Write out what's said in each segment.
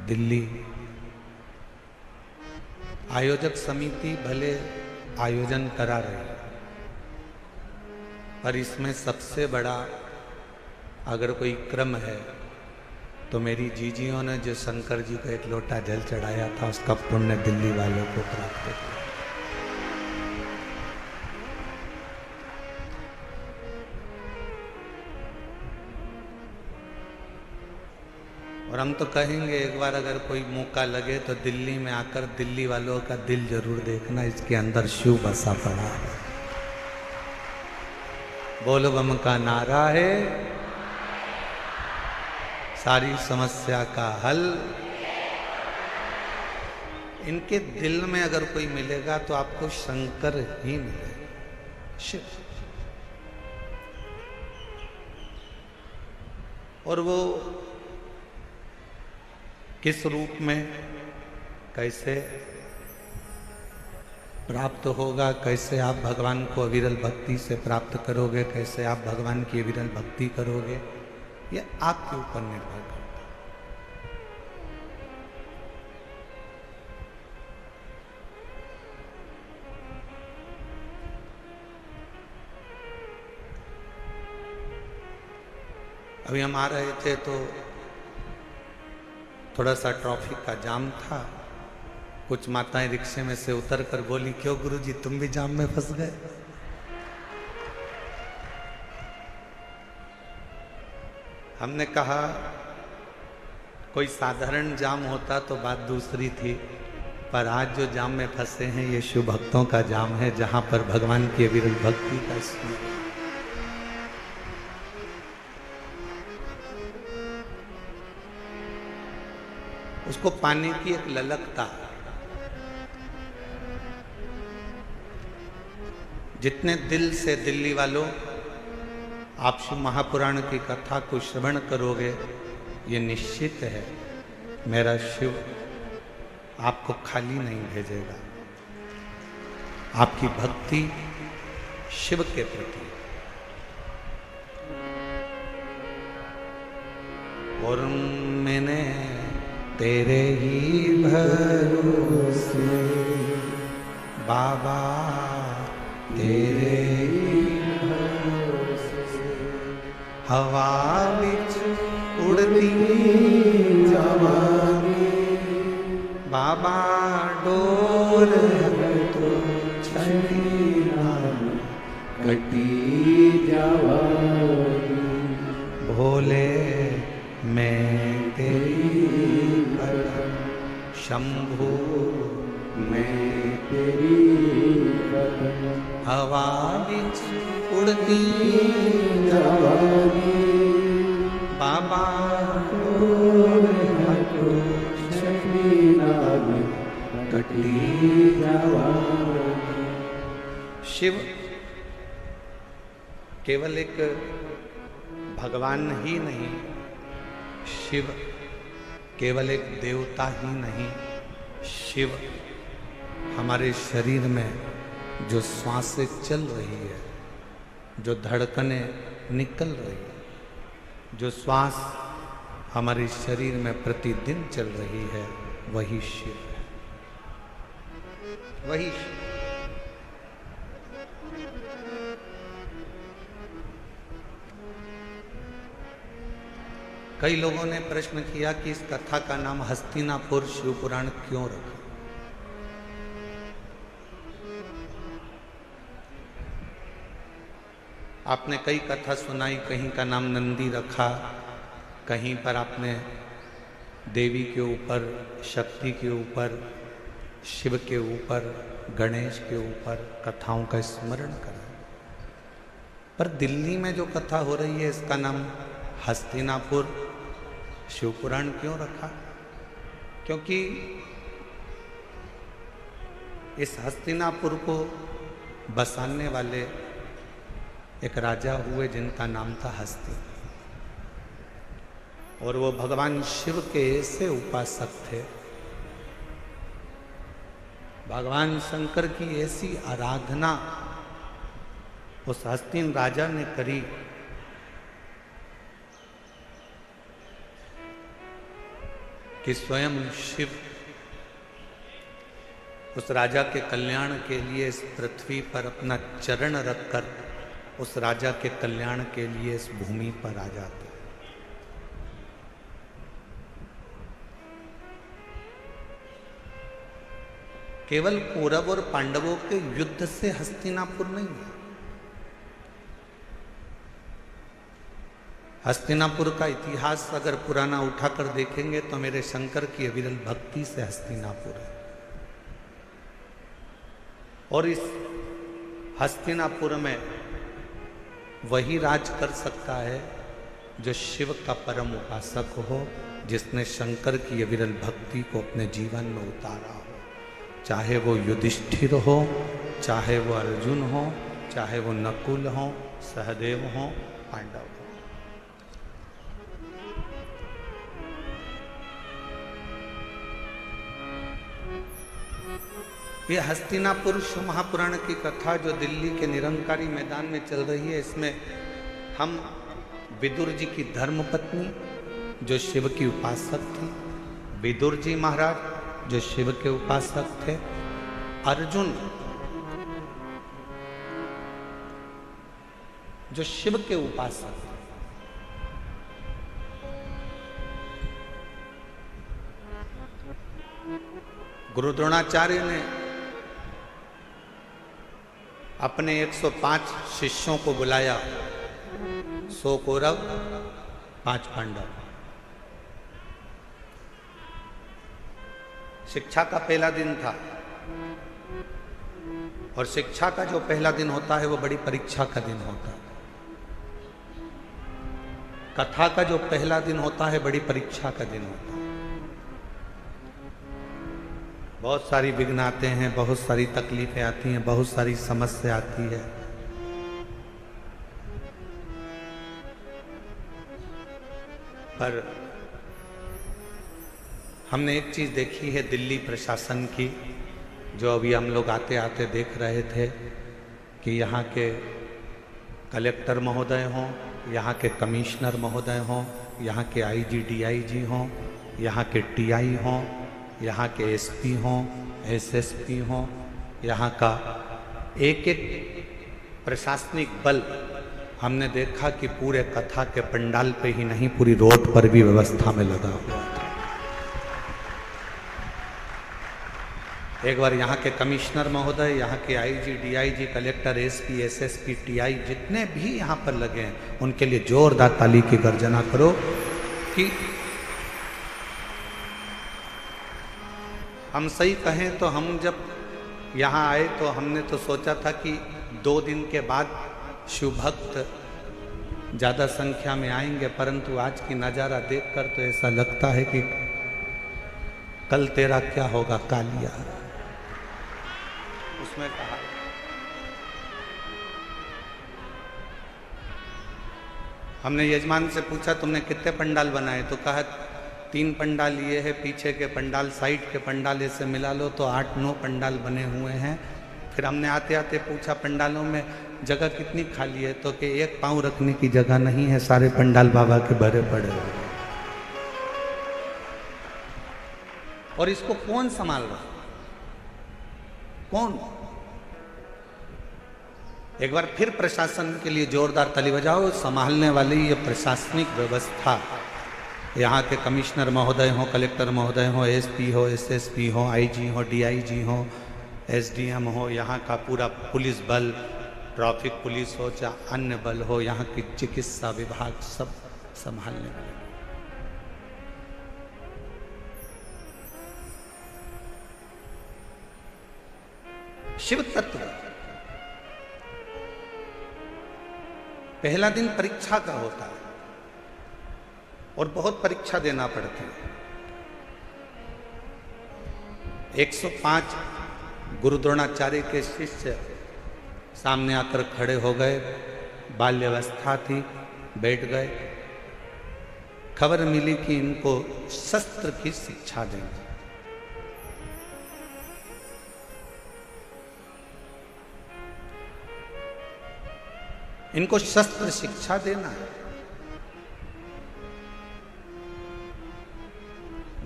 दिल्ली आयोजक समिति भले आयोजन करा रही, पर इसमें सबसे बड़ा अगर कोई क्रम है तो मेरी जीजियों ने जो शंकर जी को एक लोटा जल चढ़ाया था, उसका पुण्य दिल्ली वालों को प्राप्त हुआ। और हम तो कहेंगे एक बार अगर कोई मौका लगे तो दिल्ली में आकर दिल्ली वालों का दिल जरूर देखना, इसके अंदर शिव बसा पड़ा है। बोल बम का नारा है, सारी समस्या का हल। इनके दिल में अगर कोई मिलेगा तो आपको शंकर ही मिलेगा, शिव। और वो किस रूप में कैसे प्राप्त होगा, कैसे आप भगवान को अविरल भक्ति से प्राप्त करोगे, कैसे आप भगवान की अविरल भक्ति करोगे, ये आपके ऊपर निर्भर करता है। अभी हम आ रहे थे तो थोड़ा सा ट्रैफिक का जाम था। कुछ माताएं रिक्शे में से उतर कर बोली, क्यों गुरुजी तुम भी जाम में फंस गए? हमने कहा कोई साधारण जाम होता तो बात दूसरी थी, पर आज जो जाम में फंसे हैं ये शिव भक्तों का जाम है, जहां पर भगवान की अविरल भक्ति का स्मरण। उसको पाने की एक ललकता। जितने दिल से दिल्ली वालों आप शिव महापुराण की कथा को श्रवण करोगे, ये निश्चित है मेरा शिव आपको खाली नहीं भेजेगा। आपकी भक्ति शिव के प्रति। और मैंने तेरे ही भरोसे बाबा, तेरे ही भरोसे हवा बिच उड़ती जवानी, बाबा डोर तो छड़ी कटी जवानी, भोले मैं तेरी कदम, शंभू मैं तेरी कदम, हवा बिच उड़ती जवानी, बाबा डोर हटो छड़ी कटी जवानी। शिव केवल एक भगवान ही नहीं, शिव केवल एक देवता ही नहीं, शिव हमारे शरीर में जो सांसें चल रही है, जो धड़कनें निकल रही है, जो श्वास हमारे शरीर में प्रतिदिन चल रही है, वही शिव है, वही शिव। कई लोगों ने प्रश्न किया कि इस कथा का नाम हस्तिनापुर शिव पुराण क्यों रखा? आपने कई कथा सुनाई, कहीं का नाम नंदी रखा, कहीं पर आपने देवी के ऊपर, शक्ति के ऊपर, शिव के ऊपर, गणेश के ऊपर कथाओं का स्मरण करा। पर दिल्ली में जो कथा हो रही है इसका नाम हस्तिनापुर शिव पुराण क्यों रखा? क्योंकि इस हस्तिनापुर को बसाने वाले एक राजा हुए जिनका नाम था हस्ती, और वो भगवान शिव के ऐसे उपासक थे, भगवान शंकर की ऐसी आराधना उस हस्तिन राजा ने करी कि स्वयं शिव उस राजा के कल्याण के लिए इस पृथ्वी पर अपना चरण रखकर उस राजा के कल्याण के लिए इस भूमि पर आ जाते। केवल कौरव और पांडवों के युद्ध से हस्तिनापुर नहीं है। हस्तिनापुर का इतिहास अगर पुराना उठाकर देखेंगे तो मेरे शंकर की अविरल भक्ति से हस्तिनापुर है। और इस हस्तिनापुर में वही राज कर सकता है जो शिव का परम उपासक हो, जिसने शंकर की अविरल भक्ति को अपने जीवन में उतारा हो। चाहे वो युधिष्ठिर हो, चाहे वो अर्जुन हो, चाहे वो नकुल हो, सहदेव हो, पांडव हो। ये हस्तिनापुर शिव महापुराण की कथा जो दिल्ली के निरंकारी मैदान में चल रही है, इसमें हम विदुर जी की धर्मपत्नी जो शिव की उपासक थी, विदुर जी महाराज जो शिव के उपासक थे, अर्जुन जो शिव के उपासक थे, गुरु द्रोणाचार्य ने अपने 105 शिष्यों को बुलाया, 100 कौरव 5 पांडव। शिक्षा का पहला दिन था और शिक्षा का जो पहला दिन होता है वो बड़ी परीक्षा का दिन होता है। कथा का जो पहला दिन होता है बड़ी परीक्षा का दिन होता है। बहुत सारी विघ्न आते हैं, बहुत सारी तकलीफें आती हैं, बहुत सारी समस्या आती है। पर हमने एक चीज देखी है दिल्ली प्रशासन की, जो अभी हम लोग आते आते देख रहे थे कि यहाँ के कलेक्टर महोदय हों, यहाँ के कमिश्नर महोदय हों, यहाँ के आईजी डीआईजी हों, यहाँ के टीआई हों, यहाँ के एसपी हों, एसएसपी हों, यहाँ का एक एक प्रशासनिक बल हमने देखा कि पूरे कथा के पंडाल पे ही नहीं, पूरी रोड पर भी व्यवस्था में लगा हुआ था। एक बार यहाँ के कमिश्नर महोदय, यहाँ के IG DIG, collector, SP, SSP, TI जितने भी यहाँ पर लगे हैं उनके लिए जोरदार ताली की गर्जना करो कि हम सही कहें तो हम जब यहाँ आए तो हमने तो सोचा था कि 2 दिन के बाद शिव भक्त ज़्यादा संख्या में आएंगे, परंतु आज की नज़ारा देखकर तो ऐसा लगता है कि कल तेरा क्या होगा कालिया। उसमें कहा हमने यजमान से पूछा तुमने कितने पंडाल बनाए, तो कहा 3 पंडाल ये है, पीछे के पंडाल, साइड के पंडाल से मिला लो तो 8-9 पंडाल बने हुए हैं। फिर हमने आते आते पूछा पंडालों में जगह कितनी खाली है, तो कि 1 पाँव रखने की जगह नहीं है, सारे पंडाल बाबा के भरे पड़े हुए। और इसको कौन संभाल रहा, कौन? एक बार फिर प्रशासन के लिए जोरदार ताली बजाओ। संभालने वाली ये प्रशासनिक व्यवस्था, यहाँ के कमिश्नर महोदय हो, कलेक्टर महोदय हो, एसपी हो, एसएसपी हो, आईजी हो, डीआईजी हो, एसडीएम हो, यहाँ का पूरा पुलिस बल, ट्रैफिक पुलिस हो, चाहे अन्य बल हो, यहाँ की चिकित्सा विभाग, सब संभालने वाले। शिव तत्व पहला दिन परीक्षा का होता है और बहुत परीक्षा देना पड़ती है। 105 गुरु द्रोणाचार्य के शिष्य सामने आकर खड़े हो गए, बाल्यावस्था थी, बैठ गए। खबर मिली कि इनको शस्त्र की शिक्षा देंगे। इनको शस्त्र शिक्षा देना है।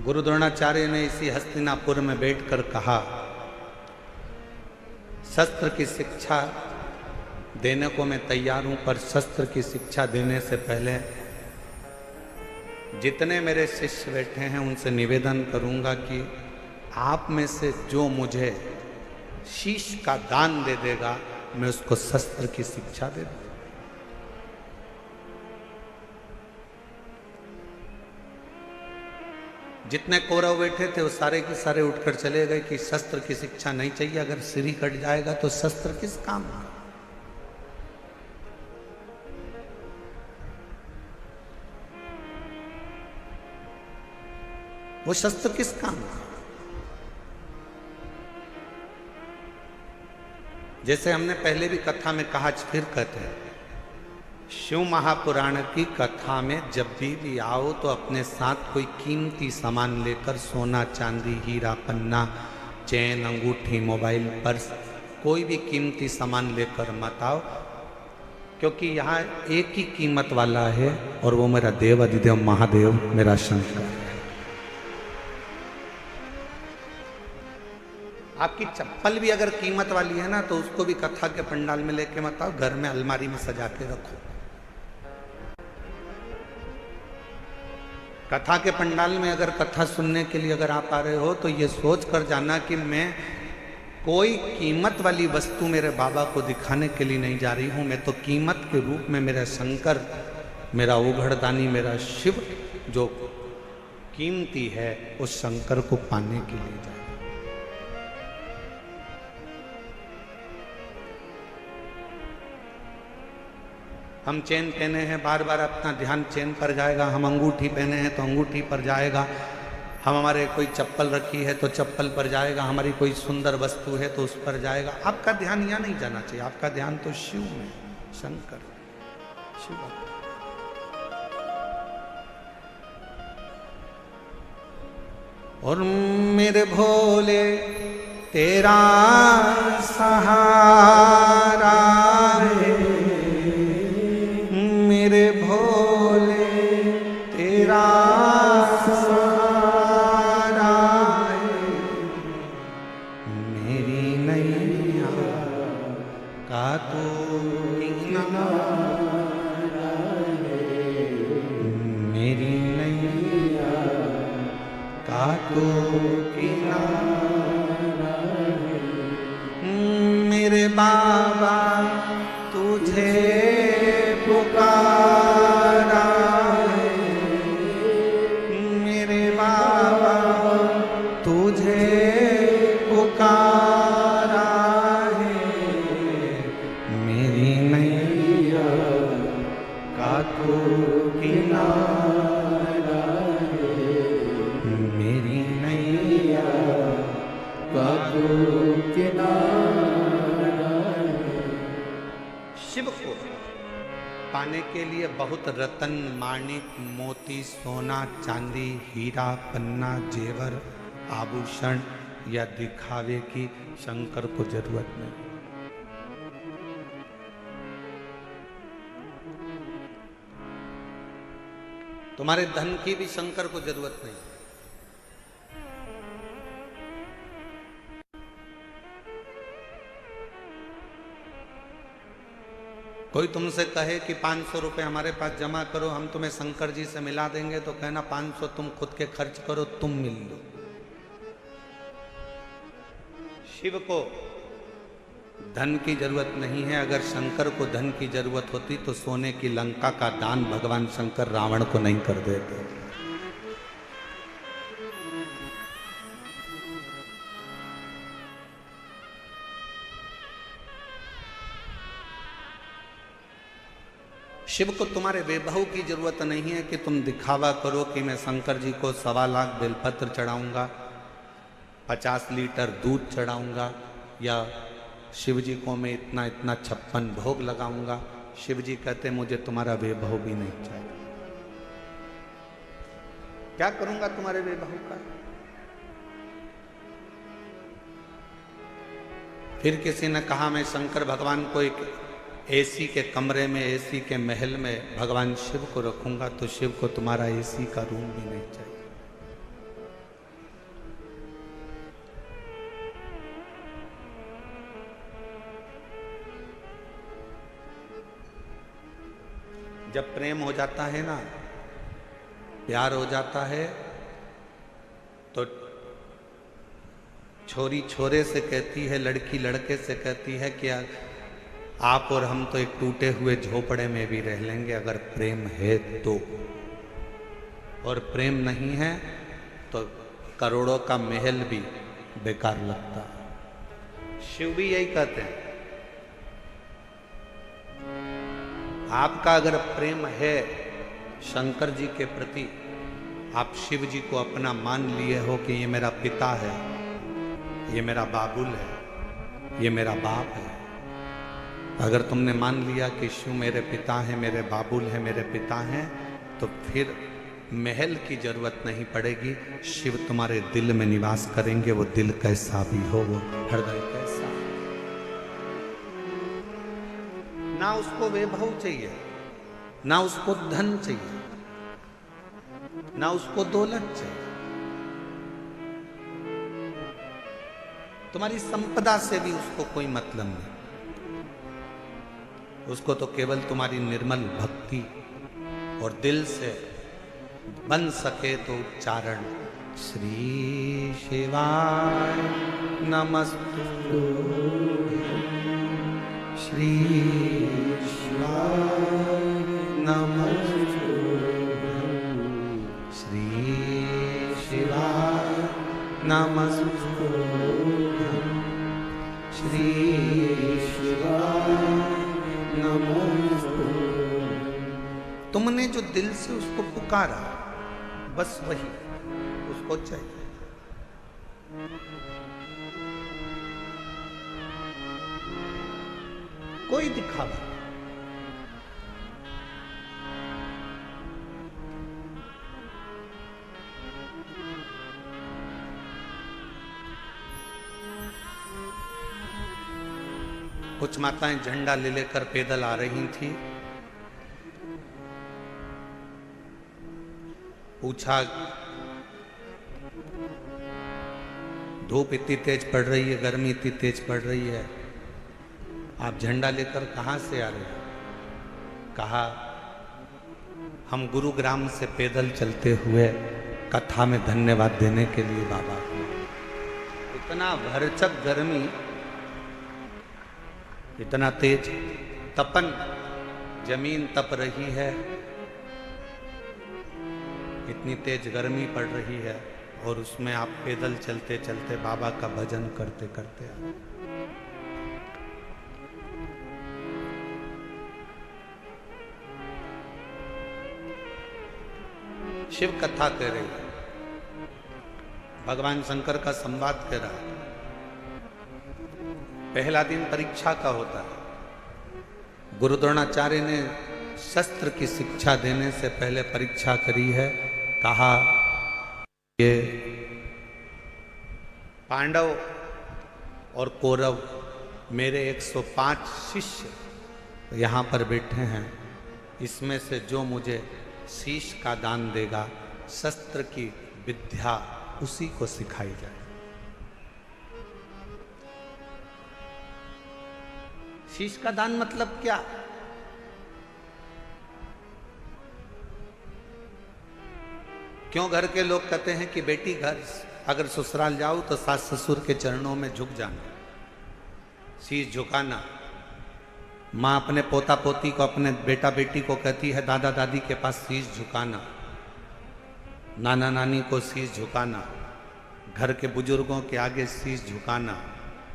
गुरु द्रोणाचार्य ने इसी हस्तिनापुर में बैठकर कहा, शस्त्र की शिक्षा देने को मैं तैयार हूं, पर शस्त्र की शिक्षा देने से पहले जितने मेरे शिष्य बैठे हैं उनसे निवेदन करूंगा कि आप में से जो मुझे शीश का दान दे देगा मैं उसको शस्त्र की शिक्षा दे दूंगा। जितने कौरव बैठे थे वो सारे के सारे उठकर चले गए कि शस्त्र की शिक्षा नहीं चाहिए, अगर सिर ही कट जाएगा तो शस्त्र किस काम का। वो शस्त्र किस काम का। जैसे हमने पहले भी कथा में कहा, फिर कहते हैं, शिव महापुराण की कथा में जब भी आओ तो अपने साथ कोई कीमती सामान लेकर, सोना चांदी हीरा पन्ना चैन अंगूठी मोबाइल पर्स कोई भी कीमती सामान लेकर मत आओ, क्योंकि यहाँ एक ही कीमत वाला है और वो मेरा देव अधिदेव महादेव मेरा शंकर है। आपकी चप्पल भी अगर कीमत वाली है ना तो उसको भी कथा के पंडाल में लेके मत आओ, घर में अलमारी में सजा के रखो। कथा के पंडाल में अगर कथा सुनने के लिए अगर आप आ रहे हो तो ये सोच कर जाना कि मैं कोई कीमत वाली वस्तु मेरे बाबा को दिखाने के लिए नहीं जा रही हूं, मैं तो कीमत के रूप में मेरा शंकर, मेरा उघड़दानी, मेरा शिव जो कीमती है उस शंकर को पाने के लिए जा रही हूं। हम चेन पहने हैं, बार बार अपना ध्यान चेन पर जाएगा। हम अंगूठी पहने हैं तो अंगूठी पर जाएगा। हम हमारे कोई चप्पल रखी है तो चप्पल पर जाएगा। हमारी कोई सुंदर वस्तु है तो उस पर जाएगा। आपका ध्यान यहाँ नहीं जाना चाहिए, आपका ध्यान तो शिव में, शंकर शिव। और मेरे भोले तेरा सहारा है, मेरे भोले तेरा सहारा है, मेरी नैया का तू किनारा है, मेरी नैया का तू किनारा है, मेरे बाबा तुझे पुकारा है, मेरे बाबा तुझे पुकारा है, मेरी नैया का तू किनारा है, मेरी नैया का तू किनारा है। शिव को पाने के लिए बहुत रतन माणिक मोती सोना चांदी हीरा पन्ना जेवर आभूषण या दिखावे की शंकर को जरूरत नहीं। तुम्हारे धन की भी शंकर को जरूरत नहीं। कोई तुमसे कहे कि 500 रुपये हमारे पास जमा करो, हम तुम्हें शंकर जी से मिला देंगे, तो कहना 500 तुम खुद के खर्च करो, तुम मिल लो। शिव को धन की जरूरत नहीं है। अगर शंकर को धन की जरूरत होती तो सोने की लंका का दान भगवान शंकर रावण को नहीं कर देते। शिव को तुम्हारे वैभव की जरूरत नहीं है कि तुम दिखावा करो कि मैं शंकर जी को 1.25 लाख बेलपत्र चढ़ाऊंगा, 50 लीटर दूध चढ़ाऊंगा, या शिव जी को मैं इतना इतना 56 भोग लगाऊंगा। शिव जी कहते मुझे तुम्हारा वैभव भी नहीं चाहिए। क्या करूंगा तुम्हारे वैभव का? फिर किसी ने कहा मैं शंकर भगवान को एक एसी के कमरे में, एसी के महल में भगवान शिव को रखूंगा, तो शिव को तुम्हारा एसी का रूम भी नहीं चाहिए। जब प्रेम हो जाता है ना, प्यार हो जाता है, तो छोरी छोरे से कहती है, लड़की लड़के से कहती है कि आप और हम तो एक टूटे हुए झोपड़े में भी रह लेंगे अगर प्रेम है तो, और प्रेम नहीं है तो करोड़ों का महल भी बेकार लगता है। शिव भी यही कहते हैं, आपका अगर प्रेम है शंकर जी के प्रति, आप शिव जी को अपना मान लिए हो कि ये मेरा पिता है, ये मेरा बाबुल है, ये मेरा बाप है, अगर तुमने मान लिया कि शिव मेरे पिता हैं, मेरे बाबुल हैं, मेरे पिता हैं, तो फिर महल की जरूरत नहीं पड़ेगी। शिव तुम्हारे दिल में निवास करेंगे, वो दिल कैसा भी हो, वो हृदय कैसा। ना उसको वैभव चाहिए, ना उसको धन चाहिए, ना उसको दौलत चाहिए। तुम्हारी संपदा से भी उसको कोई मतलब नहीं, उसको तो केवल तुम्हारी निर्मल भक्ति और दिल से बन सके तो उच्चारण, श्री शिवाय नमस्तु, श्री शिवाय नमस्तु, श्री शिवाय नमस्तु, श्री शिवाय नमस्तु। तुमने जो दिल से उसको पुकारा, बस वही उसको चाहिए। कोई दिखावा, कुछ माताएं झंडा ले लेकर पैदल आ रही थी। पूछा, धूप इतनी तेज पड़ रही है, गर्मी इतनी तेज पड़ रही है, आप झंडा लेकर कहां से आ रहे हो? कहा, हम गुरुग्राम से पैदल चलते हुए कथा में धन्यवाद देने के लिए बाबा को। इतना भरचक गर्मी, इतना तेज तपन, जमीन तप रही है, इतनी तेज गर्मी पड़ रही है, और उसमें आप पैदल चलते चलते बाबा का भजन करते करते आ। शिव कथा कह रही है, भगवान शंकर का संवाद कह रहा है। पहला दिन परीक्षा का होता है। गुरु द्रोणाचार्य ने शस्त्र की शिक्षा देने से पहले परीक्षा करी है। कहा, ये पांडव और कौरव मेरे 105 शिष्य यहाँ पर बैठे हैं, इसमें से जो मुझे शीश का दान देगा, शस्त्र की विद्या उसी को सिखाई जाए। शीश का दान मतलब क्या? क्यों घर के लोग कहते हैं कि बेटी घर अगर ससुराल जाओ तो सास ससुर के चरणों में झुक जाना, शीश झुकाना। माँ अपने पोता पोती को, अपने बेटा बेटी को कहती है दादा दादी के पास शीश झुकाना, नाना नानी को शीश झुकाना, घर के बुजुर्गों के आगे शीश झुकाना।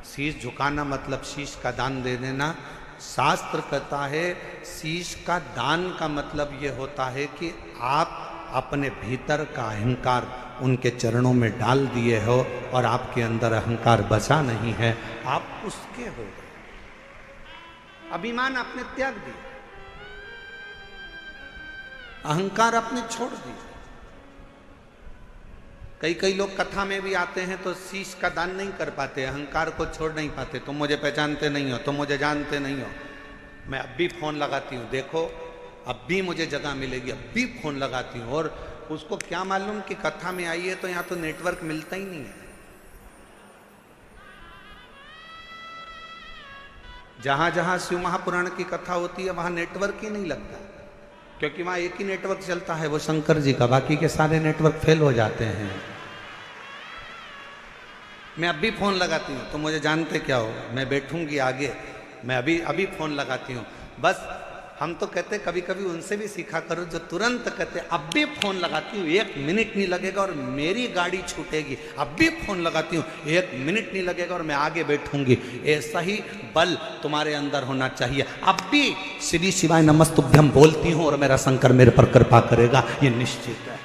शीश झुकाना मतलब शीश का दान दे देना। शास्त्र कहता है शीश का दान का मतलब ये होता है कि आप अपने भीतर का अहंकार उनके चरणों में डाल दिए हो और आपके अंदर अहंकार बचा नहीं है, आप उसके हो गए। अभिमान आपने त्याग दिया, अहंकार आपने छोड़ दिया। कई लोग कथा में भी आते हैं तो शीश का दान नहीं कर पाते, अहंकार को छोड़ नहीं पाते। तुम मुझे पहचानते नहीं हो, तुम मुझे जानते नहीं हो, मैं अब भी फोन लगाती हूँ, देखो अब भी मुझे जगह मिलेगी, अब भी फोन लगाती हूँ। और उसको क्या मालूम कि कथा में आई है तो यहाँ तो नेटवर्क मिलता ही नहीं है। जहां जहां शिव महापुराण की कथा होती है वहां नेटवर्क ही नहीं लगता, क्योंकि वहां एक ही नेटवर्क चलता है, वो शंकर जी का, बाकी के सारे नेटवर्क फेल हो जाते हैं। मैं अभी फोन लगाती हूँ तो मुझे जानते क्या हो, मैं बैठूंगी आगे, मैं अभी अभी फोन लगाती हूँ। बस हम तो कहते कभी कभी उनसे भी सीखा करो जो तुरंत कहते अब भी फोन लगाती हूँ 1 मिनट नहीं लगेगा और मेरी गाड़ी छूटेगी, अब भी फोन लगाती हूँ 1 मिनट नहीं लगेगा और मैं आगे बैठूंगी। ऐसा ही बल तुम्हारे अंदर होना चाहिए। अब भी श्री शिवाय नमस्तुभ्यम बोलती हूँ और मेरा शंकर मेरे पर कृपा करेगा, ये निश्चित है,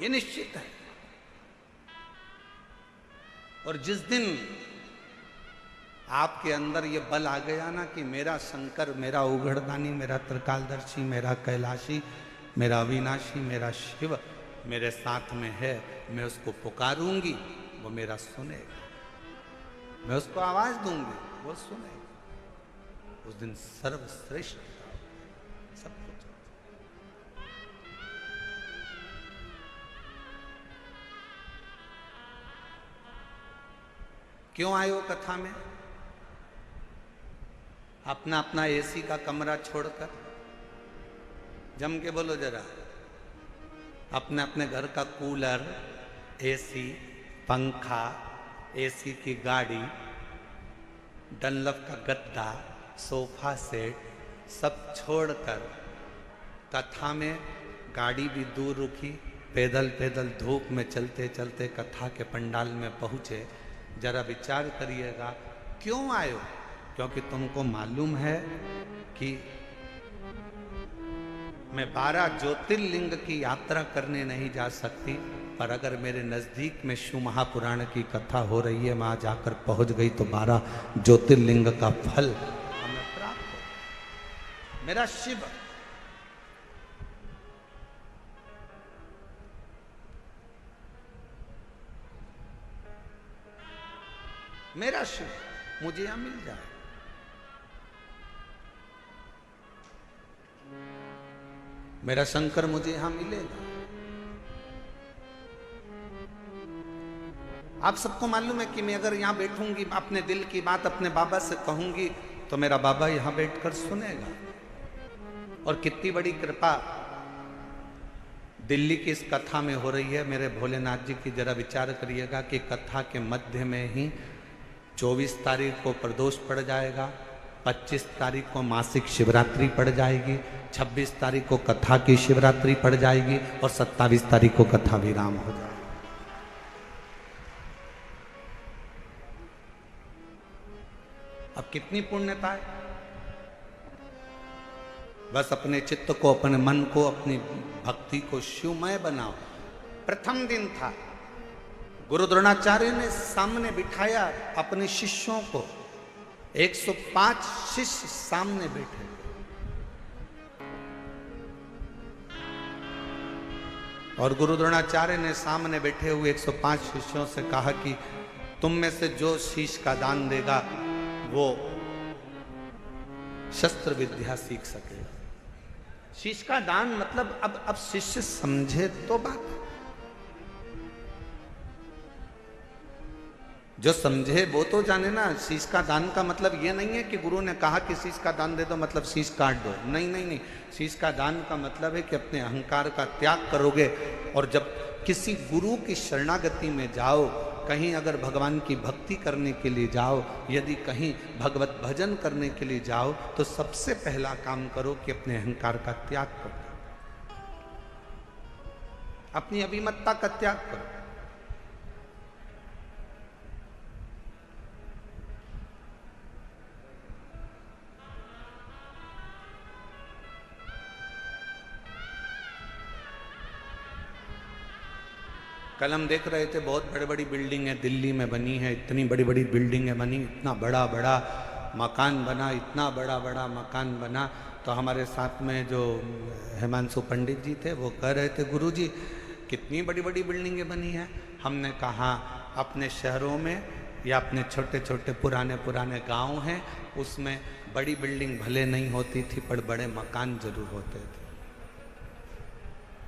ये निश्चित है। और जिस दिन आपके अंदर ये बल आ गया ना कि मेरा शंकर, मेरा उघड़दानी, मेरा त्रिकालदर्शी, मेरा कैलाशी, मेरा अविनाशी, मेरा शिव मेरे साथ में है, मैं उसको पुकारूंगी, वो मेरा सुनेगा, मैं उसको आवाज दूंगी, वो सुनेगा। उस दिन सर्वश्रेष्ठ सब कुछ। क्यों आए हो कथा में? अपना अपना एसी का कमरा छोड़कर, जम के बोलो जरा, अपने अपने घर का कूलर, एसी, पंखा, एसी की गाड़ी, डनलप का गद्दा, सोफा सेट सब छोड़कर कथा में, गाड़ी भी दूर रुकी, पैदल पैदल धूप में चलते चलते कथा के पंडाल में पहुंचे। जरा विचार करिएगा क्यों आए हो? क्योंकि तुमको मालूम है कि मैं 12 ज्योतिर्लिंग की यात्रा करने नहीं जा सकती, पर अगर मेरे नजदीक में शिव महापुराण की कथा हो रही है, वहां जाकर पहुंच गई तो 12 ज्योतिर्लिंग का फल हमें प्राप्त हो। मेरा शिव मेरा शिव मुझे यहां मिल जाए। मेरा शंकर मुझे यहां मिलेगा। आप सबको मालूम है कि मैं अगर यहां बैठूंगी, अपने दिल की बात अपने बाबा से कहूंगी तो मेरा बाबा यहां बैठकर सुनेगा। और कितनी बड़ी कृपा दिल्ली की इस कथा में हो रही है मेरे भोलेनाथ जी की। जरा विचार करिएगा कि कथा के मध्य में ही 24 तारीख को प्रदोष पड़ जाएगा, 25 तारीख को मासिक शिवरात्रि पड़ जाएगी, 26 तारीख को कथा की शिवरात्रि पड़ जाएगी और 27 तारीख को कथा विराम हो जाएगा। अब कितनी पुण्यता है। बस अपने चित्त को, अपने मन को, अपनी भक्ति को शिवमय बनाओ। प्रथम दिन था, गुरु द्रोणाचार्य ने सामने बिठाया अपने शिष्यों को, 105 शिष्य सामने बैठे। और गुरु द्रोणाचार्य ने सामने बैठे हुए 105 शिष्यों से कहा कि तुम में से जो शीश का दान देगा वो शस्त्र विद्या सीख सकेगा। शीश का दान मतलब अब शिष्य समझे तो बात, जो समझे वो तो जाने ना। शीश का दान का मतलब ये नहीं है कि गुरु ने कहा कि शीश का दान दे दो मतलब शीश काट दो। नहीं नहीं नहीं, शीश का दान का मतलब है कि अपने अहंकार का त्याग करोगे। और जब किसी गुरु की शरणागति में जाओ, कहीं अगर भगवान की भक्ति करने के लिए जाओ, यदि कहीं भगवत भजन करने के लिए जाओ, तो सबसे पहला काम करो कि अपने अहंकार का त्याग करो, अपनी अभिमतता का त्याग करो। कल हम देख रहे थे बहुत बड़ी बड़ी बिल्डिंग है दिल्ली में बनी है, इतनी बड़ी बड़ी बिल्डिंगें बनी, इतना बड़ा बड़ा मकान बना, इतना बड़ा बड़ा मकान बना। तो हमारे साथ में जो हिमांशु पंडित जी थे वो कह रहे थे गुरुजी कितनी बड़ी बड़ी बिल्डिंगें बनी हैं। हमने कहा अपने शहरों में या अपने छोटे छोटे पुराने पुराने गांव हैं उसमें बड़ी बिल्डिंग भले नहीं होती थी पर बड़े मकान जरूर होते थे।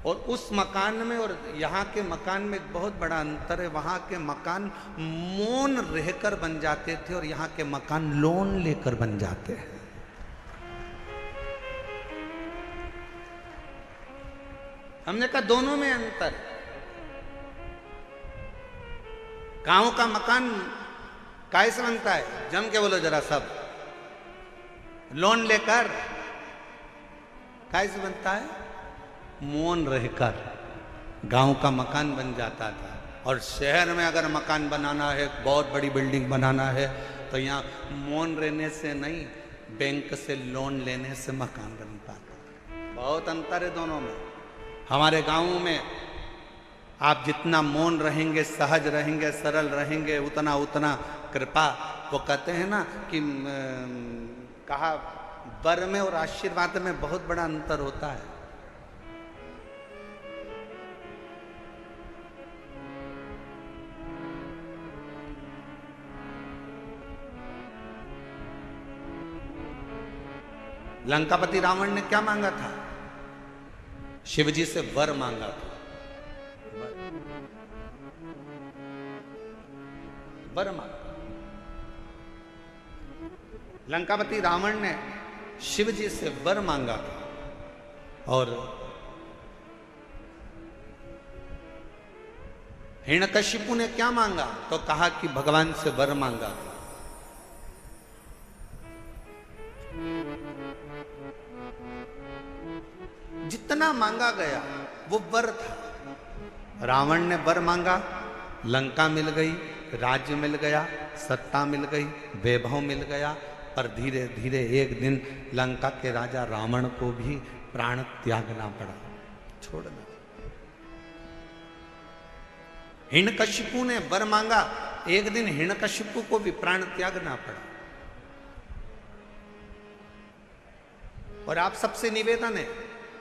और उस मकान में और यहाँ के मकान में एक बहुत बड़ा अंतर है। वहाँ के मकान मौन रहकर बन जाते थे और यहाँ के मकान लोन लेकर बन जाते हैं। हमने कहा दोनों में अंतर। गांव का मकान काय से बनता है? जम के बोलो जरा सब। लोन लेकर। काय से बनता है? मौन रहकर गांव का मकान बन जाता था। और शहर में अगर मकान बनाना है, बहुत बड़ी बिल्डिंग बनाना है, तो यहाँ मौन रहने से नहीं, बैंक से लोन लेने से मकान बन पाता। बहुत अंतर है दोनों में। हमारे गांव में आप जितना मौन रहेंगे, सहज रहेंगे, सरल रहेंगे, उतना उतना कृपा। वो कहते हैं ना कि कहा वर में और आशीर्वाद में बहुत बड़ा अंतर होता है। लंकापति रावण ने क्या मांगा था? शिवजी से वर मांगा था। वर मांगा। लंकापति रावण ने शिवजी से वर मांगा था। और हिरण्यकशिपु ने क्या मांगा? तो कहा कि भगवान से वर मांगा था। जितना मांगा गया वो वर था। रावण ने वर मांगा, लंका मिल गई, राज्य मिल गया, सत्ता मिल गई, वैभव मिल गया। पर धीरे धीरे एक दिन लंका के राजा रावण को भी प्राण त्यागना पड़ा, छोड़ना। हिरण्यकशिपु ने वर मांगा, एक दिन हिरण्यकशिपु को भी प्राण त्यागना पड़ा। और आप सबसे निवेदन है,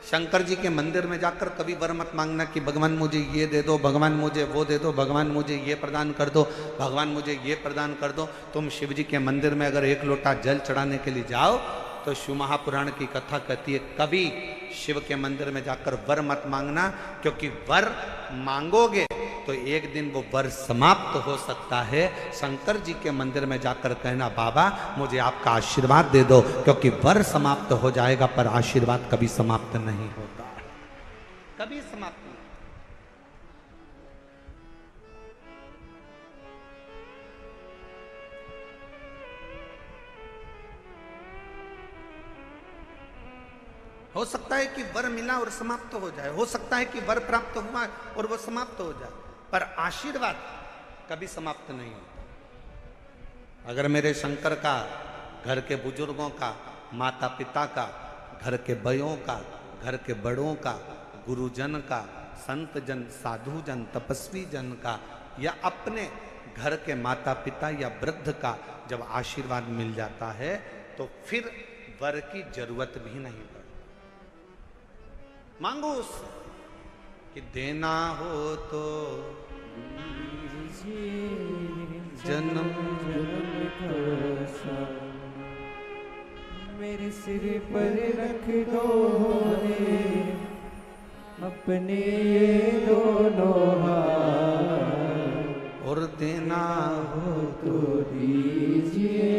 शंकर जी के मंदिर में जाकर कभी वर मत मांगना कि भगवान मुझे ये दे दो, भगवान मुझे वो दे दो, भगवान मुझे ये प्रदान कर दो, भगवान मुझे ये प्रदान कर दो। तुम शिव जी के मंदिर में अगर एक लोटा जल चढ़ाने के लिए जाओ तो शिव महापुराण की कथा कहती है कभी शिव के मंदिर में जाकर वर मत मांगना, क्योंकि वर मांगोगे तो एक दिन वो वर समाप्त हो सकता है। शंकर जी के मंदिर में जाकर कहना बाबा मुझे आपका आशीर्वाद दे दो, क्योंकि वर समाप्त हो जाएगा पर आशीर्वाद कभी समाप्त नहीं होता, कभी समाप्त नहीं। हो सकता है कि वर मिला और समाप्त हो जाए, हो सकता है कि वर प्राप्त हुआ और वो समाप्त हो जाए, पर आशीर्वाद कभी समाप्त नहीं होता। अगर मेरे शंकर का, घर के बुजुर्गों का, माता पिता का, घर के बयों का, घर के बड़ों का, गुरुजन का, संत जन, साधु जन, तपस्वी जन का, या अपने घर के माता पिता या वृद्ध का जब आशीर्वाद मिल जाता है तो फिर वर की जरूरत भी नहीं पड़ती। मांगो उससे कि देना हो तो जन्म मेरे सिर पर रख दो रे अपने ये दोनों हाथ, और देना हो तो दीजिए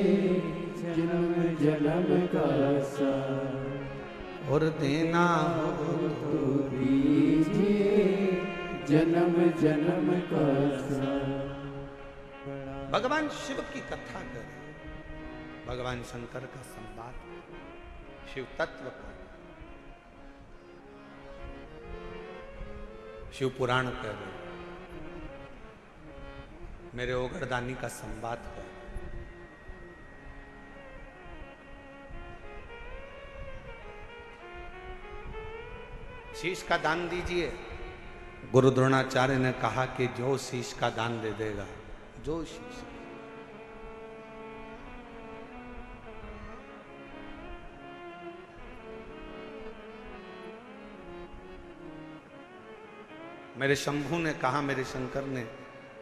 जन्म जन्म का साथ, और देना हो तो दीजिए जन्म जन्म का साथ। भगवान शिव की कथा करें, भगवान शंकर का संवाद, शिव तत्व का, शिव पुराण करें, मेरे ओगरदानी का संवाद करें। शीश का दान दीजिए। गुरु द्रोणाचार्य ने कहा कि जो शीश का दान दे देगा, जो शीश, मेरे शंभू ने कहा, मेरे शंकर ने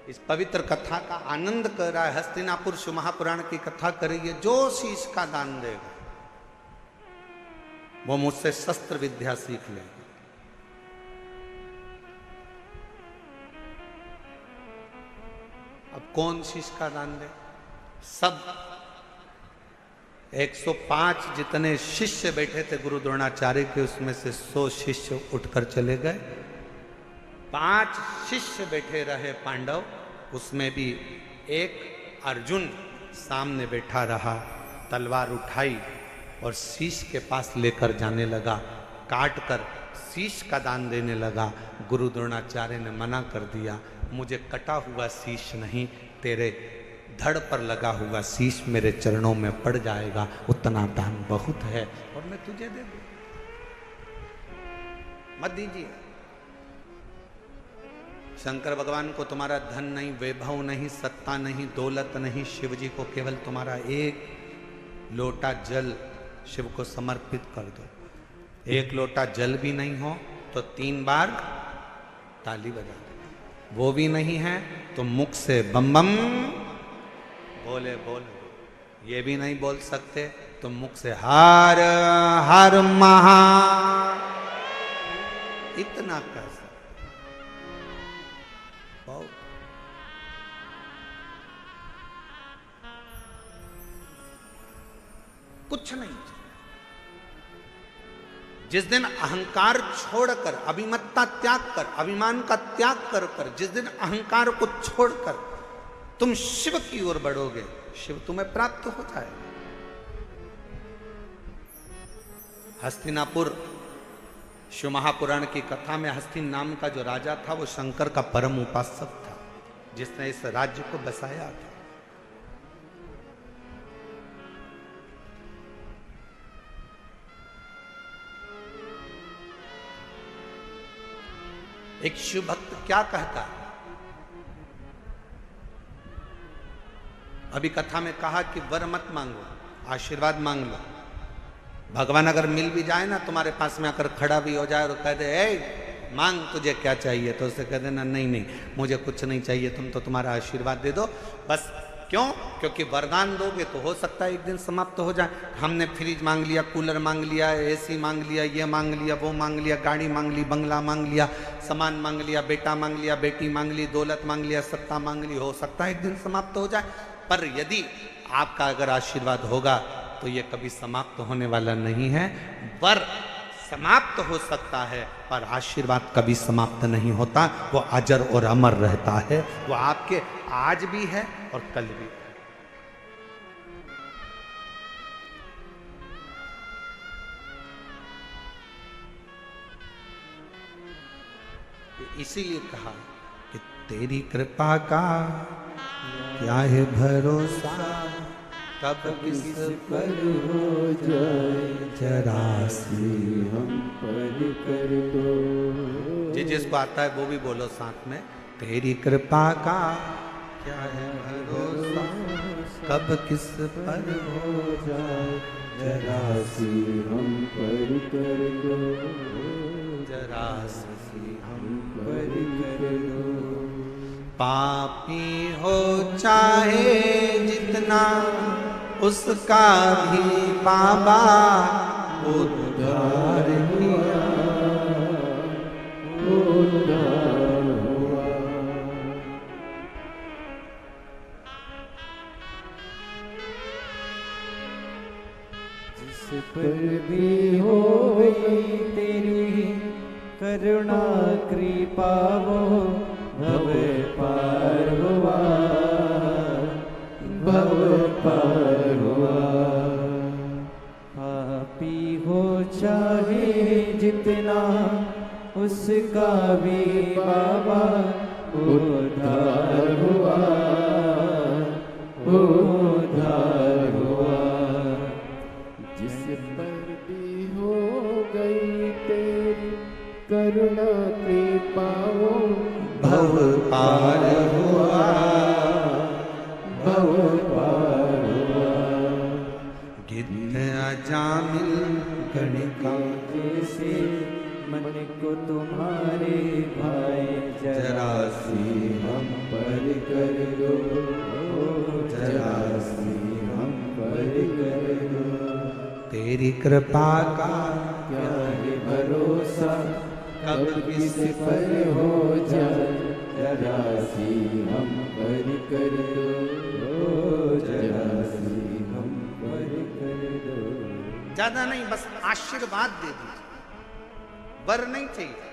इस पवित्र कथा का आनंद कर रहा है, हस्तिनापुर शिव महापुराण की कथा कर रही है, जो शीश का दान देगा वो मुझसे शस्त्र विद्या सीख लेगा। अब कौन शीश का दान दे? सब 105 जितने शिष्य बैठे थे गुरु द्रोणाचार्य के, उसमें से 100 शिष्य उठकर चले गए। 5 शिष्य बैठे रहे पांडव, उसमें भी एक अर्जुन सामने बैठा रहा, तलवार उठाई और शीश के पास लेकर जाने लगा, काट कर शीश का दान देने लगा। गुरु द्रोणाचार्य ने मना कर दिया, मुझे कटा हुआ शीश नहीं, तेरे धड़ पर लगा हुआ शीश मेरे चरणों में पड़ जाएगा, उतना दान बहुत है और मैं तुझे दे दूं, मत दीजिए। शंकर भगवान को तुम्हारा धन नहीं, वैभव नहीं, सत्ता नहीं, दौलत नहीं, शिव जी को केवल तुम्हारा एक लोटा जल शिव को समर्पित कर दो। एक लोटा जल भी नहीं हो तो 3 बार ताली बजा दो, वो भी नहीं है तो मुख से बम बम बोले बोले, ये भी नहीं बोल सकते तो मुख से हर हर महा, इतना कर सकते। बहुत कुछ नहीं। जिस दिन अहंकार छोड़कर, अभिमत्ता त्याग कर, अभिमान का त्याग कर कर, जिस दिन अहंकार को छोड़कर तुम शिव की ओर बढ़ोगे, शिव तुम्हें प्राप्त हो जाएगा। हस्तिनापुर शिव महापुराण की कथा में हस्तिन नाम का जो राजा था वो शंकर का परम उपासक था, जिसने इस राज्य को बसाया था। एक शिव भक्त क्या कहता है, अभी कथा में कहा कि वर मत मांगो, आशीर्वाद मांग लो। भगवान अगर मिल भी जाए ना, तुम्हारे पास में आकर खड़ा भी हो जाए और कह दे ए मांग तुझे क्या चाहिए, तो उसे कह देना नहीं नहीं मुझे कुछ नहीं चाहिए, तुम तो तुम्हारा आशीर्वाद दे दो बस। क्यों? क्योंकि वरदान दोगे तो हो सकता है एक दिन समाप्त हो जाए। हमने फ्रिज मांग लिया, कूलर मांग लिया, एसी मांग लिया, ये मांग लिया, वो मांग लिया, गाड़ी मांग ली, बंगला मांग लिया, सामान मांग लिया, बेटा मांग लिया, बेटी मांग ली, दौलत मांग लिया, सत्ता मांग ली, हो सकता है एक दिन समाप्त हो जाए। पर यदि आपका अगर आशीर्वाद होगा तो ये कभी समाप्त होने वाला नहीं है। वर समाप्त हो सकता है पर आशीर्वाद कभी समाप्त नहीं होता, वो अजर और अमर रहता है, वो आपके आज भी है और कल भी है। इसीलिए कहा कि तेरी कृपा का क्या है भरोसा, कब किस पर हो जाए जरा सी हम पर कर दो। जिसको आता है वो भी बोलो साथ में, तेरी कृपा का क्या है भरोसा, कब किस पर हो जाए जरा सी हम पर कर दो, जरा सी हम पर कर दो। पापी हो चाहे जितना उसका भी बाबा उद्धार किया, उद्धार हुआ। जिस पर भी हो गई तेरी करुणा कृपा, वो भव पार हुआ, भव पार हुआ। पापी हो चाहे जितना उसका भी बाबा उद्धार हुआ, उद्धार हुआ। जिस पर भी हो गई तेरी करुणा कृपा, भव पार हुआ, भव पार हुआ। गिद्ध अजामिल गणिका जैसे मन को तुम्हारे भाई जरा सी हम पर कर दो, जरा सी हम पर कर दो। तेरी कृपा का क्या है भरोसा, कब किस पर हो जाए जरा सी हम पर कर दो, जरा सी हम पर कर ज्यादा नहीं, बस आशीर्वाद दे दीजिए, वर नहीं चाहिए,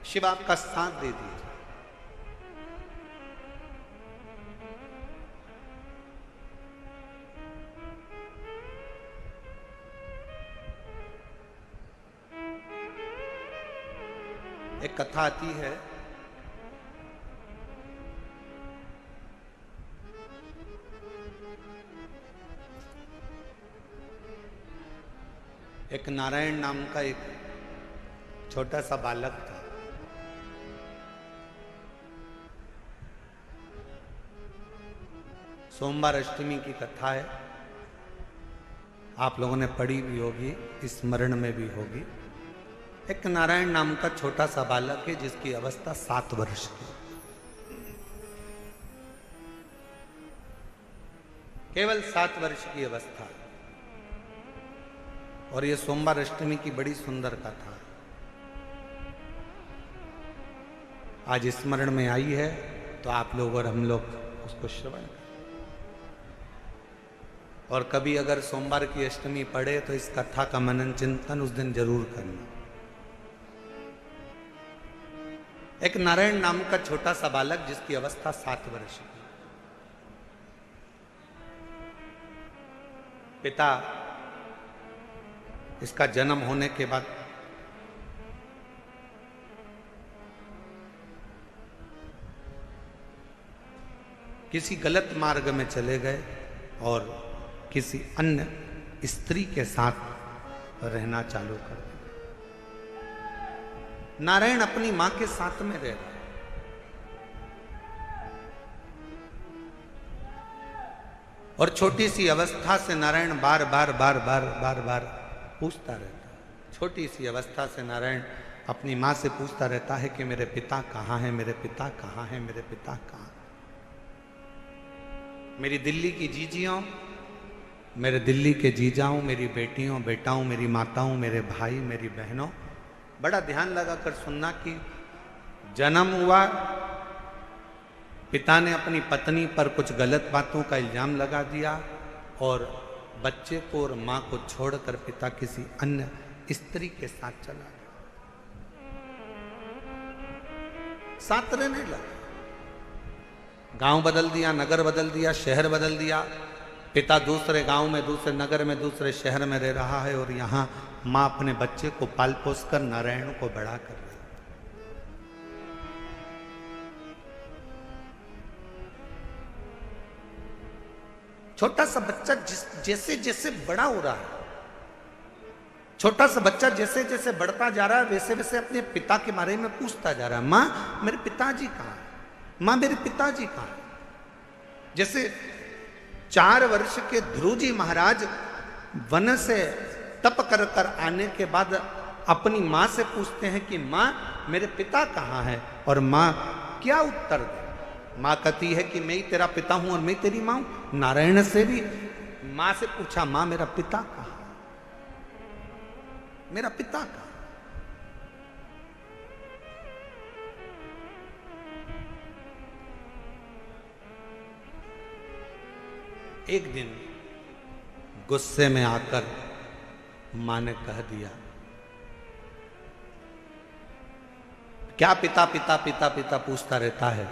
शिव आपका साथ दे दीजिए। एक कथा आती है, एक नारायण नाम का एक छोटा सा बालक था। सोमवार अष्टमी की कथा है, आप लोगों ने पढ़ी भी होगी, स्मरण में भी होगी। एक नारायण नाम का छोटा सा बालक है जिसकी अवस्था 7 वर्ष की, केवल 7 वर्ष की अवस्था। और ये सोमवार अष्टमी की बड़ी सुंदर कथा आज स्मरण में आई है, तो आप लोग और हम लोग उसको श्रवण करें। और कभी अगर सोमवार की अष्टमी पढ़े तो इस कथा का मनन चिंतन उस दिन जरूर करना। एक नारायण नाम का छोटा सा बालक जिसकी अवस्था 7 वर्ष की, पिता इसका जन्म होने के बाद किसी गलत मार्ग में चले गए और किसी अन्य स्त्री के साथ रहना चालू कर दिया। नारायण अपनी मां के साथ में रह रहा है, और छोटी सी अवस्था से नारायण बार बार पूछता रहता है। छोटी सी अवस्था से नारायण अपनी मां से पूछता रहता है कि मेरे पिता कहाँ हैं, मेरे पिता कहाँ हैं, मेरे पिता कहाँ। मेरी दिल्ली की जीजियों, मेरे दिल्ली के जीजाओं, मेरी बेटियों बेटाओं, मेरी माताओं, मेरे भाई, मेरी बहनों, बड़ा ध्यान लगाकर सुनना कि जन्म हुआ, पिता ने अपनी पत्नी पर कुछ गलत बातों का इल्जाम लगा दिया और बच्चे को और मां को छोड़कर पिता किसी अन्य स्त्री के साथ चला गया। साथ रहने लगा, गांव बदल दिया, नगर बदल दिया, शहर बदल दिया। पिता दूसरे गांव में, दूसरे नगर में, दूसरे शहर में रह रहा है और यहां मां अपने बच्चे को पाल पोस कर नारायण को बड़ा कर रही है। छोटा सा बच्चा जैसे जैसे बड़ा हो रहा है, छोटा सा बच्चा जैसे जैसे बढ़ता जा रहा है, वैसे वैसे अपने पिता के बारे में पूछता जा रहा है। मां मेरे पिताजी कहाँ है, मां मेरे पिताजी कहाँ है। जैसे 4 वर्ष के ध्रुव जी महाराज वन से तप कर कर आने के बाद अपनी मां से पूछते हैं कि मां मेरे पिता कहाँ है, और मां क्या उत्तर दे। मां कहती है कि मैं ही तेरा पिता हूं और मैं तेरी मां हूं। नारायण से भी मां से पूछा, मां मेरा पिता कहाँ है, मेरा पिता कहाँ। एक दिन गुस्से में आकर मां ने कह दिया, क्या पिता पिता पिता पिता पूछता रहता है,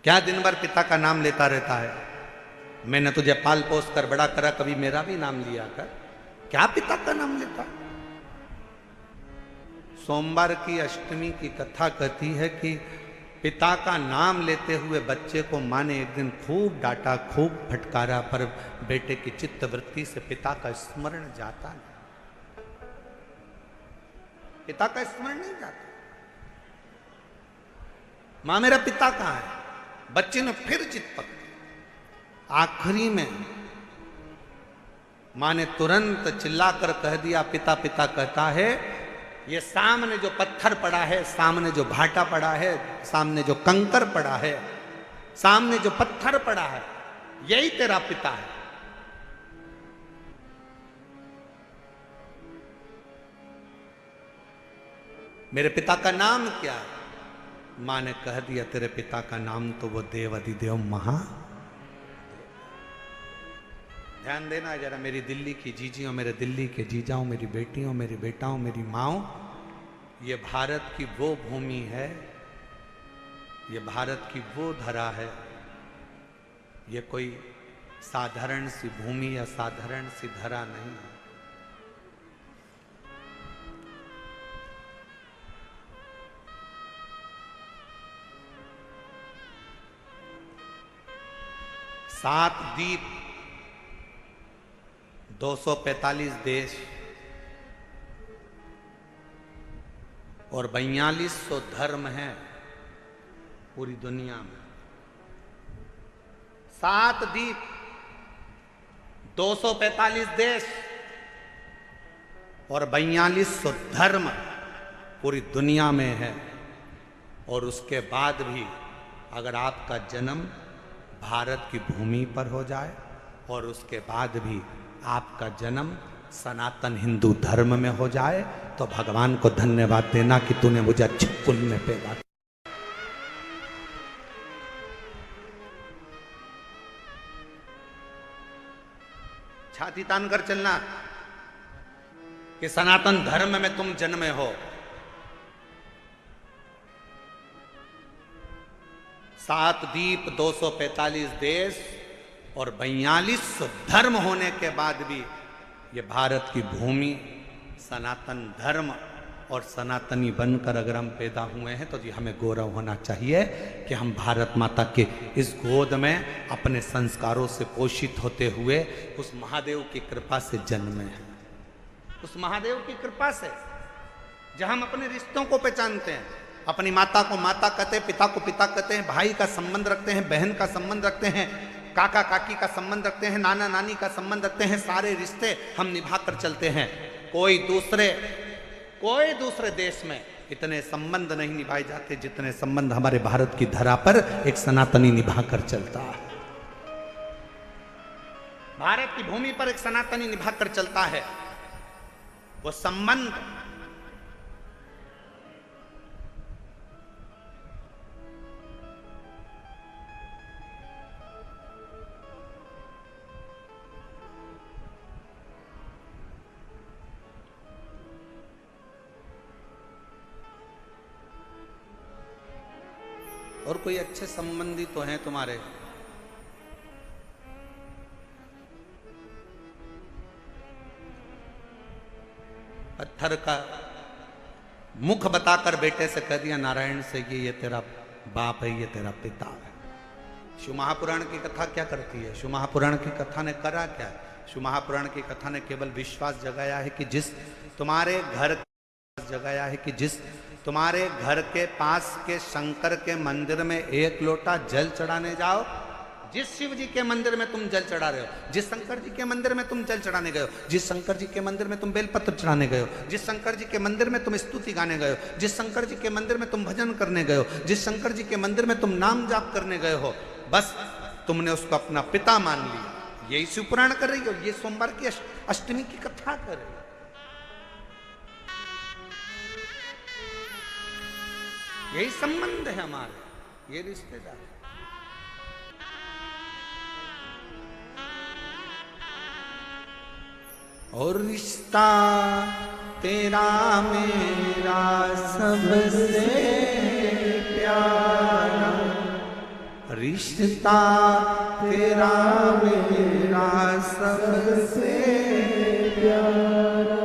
क्या दिन भर पिता का नाम लेता रहता है। मैंने तुझे पाल पोस कर बड़ा करा, कभी मेरा भी नाम लिया कर, क्या पिता का नाम लेता। सोमवार की अष्टमी की कथा कहती है कि पिता का नाम लेते हुए बच्चे को मां ने एक दिन खूब डांटा, खूब फटकारा, पर बेटे की चित्त वृत्ति से पिता का स्मरण जाता नहीं, पिता का स्मरण नहीं जाता। मां मेरा पिता कहाँ है। बच्चे ने फिर जिद पकड़ी। आखिरी में मां ने तुरंत चिल्लाकर कह दिया, पिता पिता कहता है, ये सामने जो पत्थर पड़ा है, सामने जो भाटा पड़ा है, सामने जो कंकर पड़ा है, सामने जो पत्थर पड़ा है, यही तेरा पिता है। मेरे पिता का नाम क्या है। मां ने कह दिया, तेरे पिता का नाम तो वो देव अधिदेव महा। ध्यान देना जरा, मेरी दिल्ली की जीजियों, मेरे दिल्ली के जीजाओं, मेरी बेटियों, मेरी बेटाओं, मेरी माओ, ये भारत की वो भूमि है, ये भारत की वो धरा है, ये कोई साधारण सी भूमि या साधारण सी धरा नहीं है। सात द्वीप, 245 देश और 4200 धर्म हैं पूरी दुनिया में। 7 द्वीप, 245 देश और 4200 धर्म पूरी दुनिया में है। और उसके बाद भी अगर आपका जन्म भारत की भूमि पर हो जाए और उसके बाद भी आपका जन्म सनातन हिंदू धर्म में हो जाए तो भगवान को धन्यवाद देना कि तूने मुझे अच्छे कुल में पैदा किया। छाती तान कर चलना कि सनातन धर्म में तुम जन्मे हो। 7 द्वीप, 245 देश और 4200 धर्म होने के बाद भी ये भारत की भूमि सनातन धर्म और सनातनी बनकर अगर हम पैदा हुए हैं तो जी हमें गौरव होना चाहिए कि हम भारत माता के इस गोद में अपने संस्कारों से पोषित होते हुए उस महादेव की कृपा से जन्मे हैं। उस महादेव की कृपा से जहां हम अपने रिश्तों को पहचानते हैं, अपनी माता को माता कहते हैं, पिता को पिता कहते हैं, भाई का संबंध रखते हैं, बहन का संबंध रखते हैं, काका काकी का संबंध रखते हैं, नाना नानी का संबंध रखते हैं। सारे रिश्ते हम निभा कर चलते हैं। कोई दूसरे देश में इतने संबंध नहीं निभाए जाते जितने संबंध हमारे भारत की धरा पर एक सनातनी निभा कर चलता है। भारत की भूमि पर एक सनातनी निभा कर चलता है। वो संबंध और कोई अच्छे संबंधी तो हैं तुम्हारे? पत्थर का मुख बताकर बेटे से कह दिया नारायण से ये तेरा बाप है, ये तेरा पिता है। शिव महापुराण की कथा क्या करती है? शिव महापुराण की कथा ने करा क्या? शिव महापुराण की कथा ने केवल विश्वास जगाया है कि जिस तुम्हारे घर के पास के शंकर के मंदिर में एक लोटा जल चढ़ाने जाओ, जिस शिव जी के मंदिर में तुम जल चढ़ा रहे हो, जिस शंकर जी के मंदिर में तुम जल चढ़ाने गए हो, जिस शंकर जी के मंदिर में तुम बेलपत्र चढ़ाने गए हो, जिस शंकर जी के मंदिर में तुम स्तुति गाने गए हो, जिस शंकर जी के मंदिर में तुम भजन करने गए हो, जिस शंकर जी के मंदिर में तुम नाम जाप करने गए हो, बस तुमने उसको अपना पिता मान लिया। यही शिव पुराण कर रही हो, ये सोमवार की अष्टमी की कथा कर रही हो। यही संबंध है हमारे, ये रिश्तेदार। और रिश्ता तेरा मेरा सबसे प्यारा, रिश्ता तेरा मेरा सबसे प्यारा,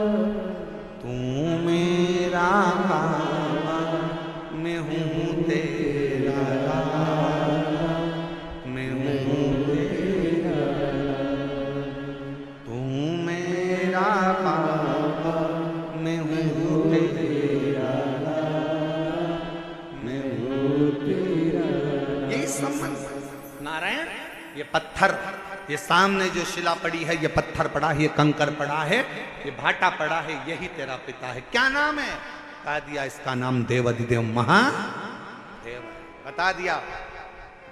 तू मेरा बाबा, मैं हूँ तेरा लाला, मैं हूँ तेरा, तू मेरा बाबा, मैं हूँ तेरा लाला, मैं हूँ तेरा। यही संबंध। नारायण, ये पत्थर, ये सामने जो शिला पड़ी है, ये पत्थर पड़ा है, ये कंकर पड़ा है, ये भाटा पड़ा है, यही तेरा पिता है। क्या नाम है? बता दिया, इसका नाम देवाधिदेव महादेव। बता दिया।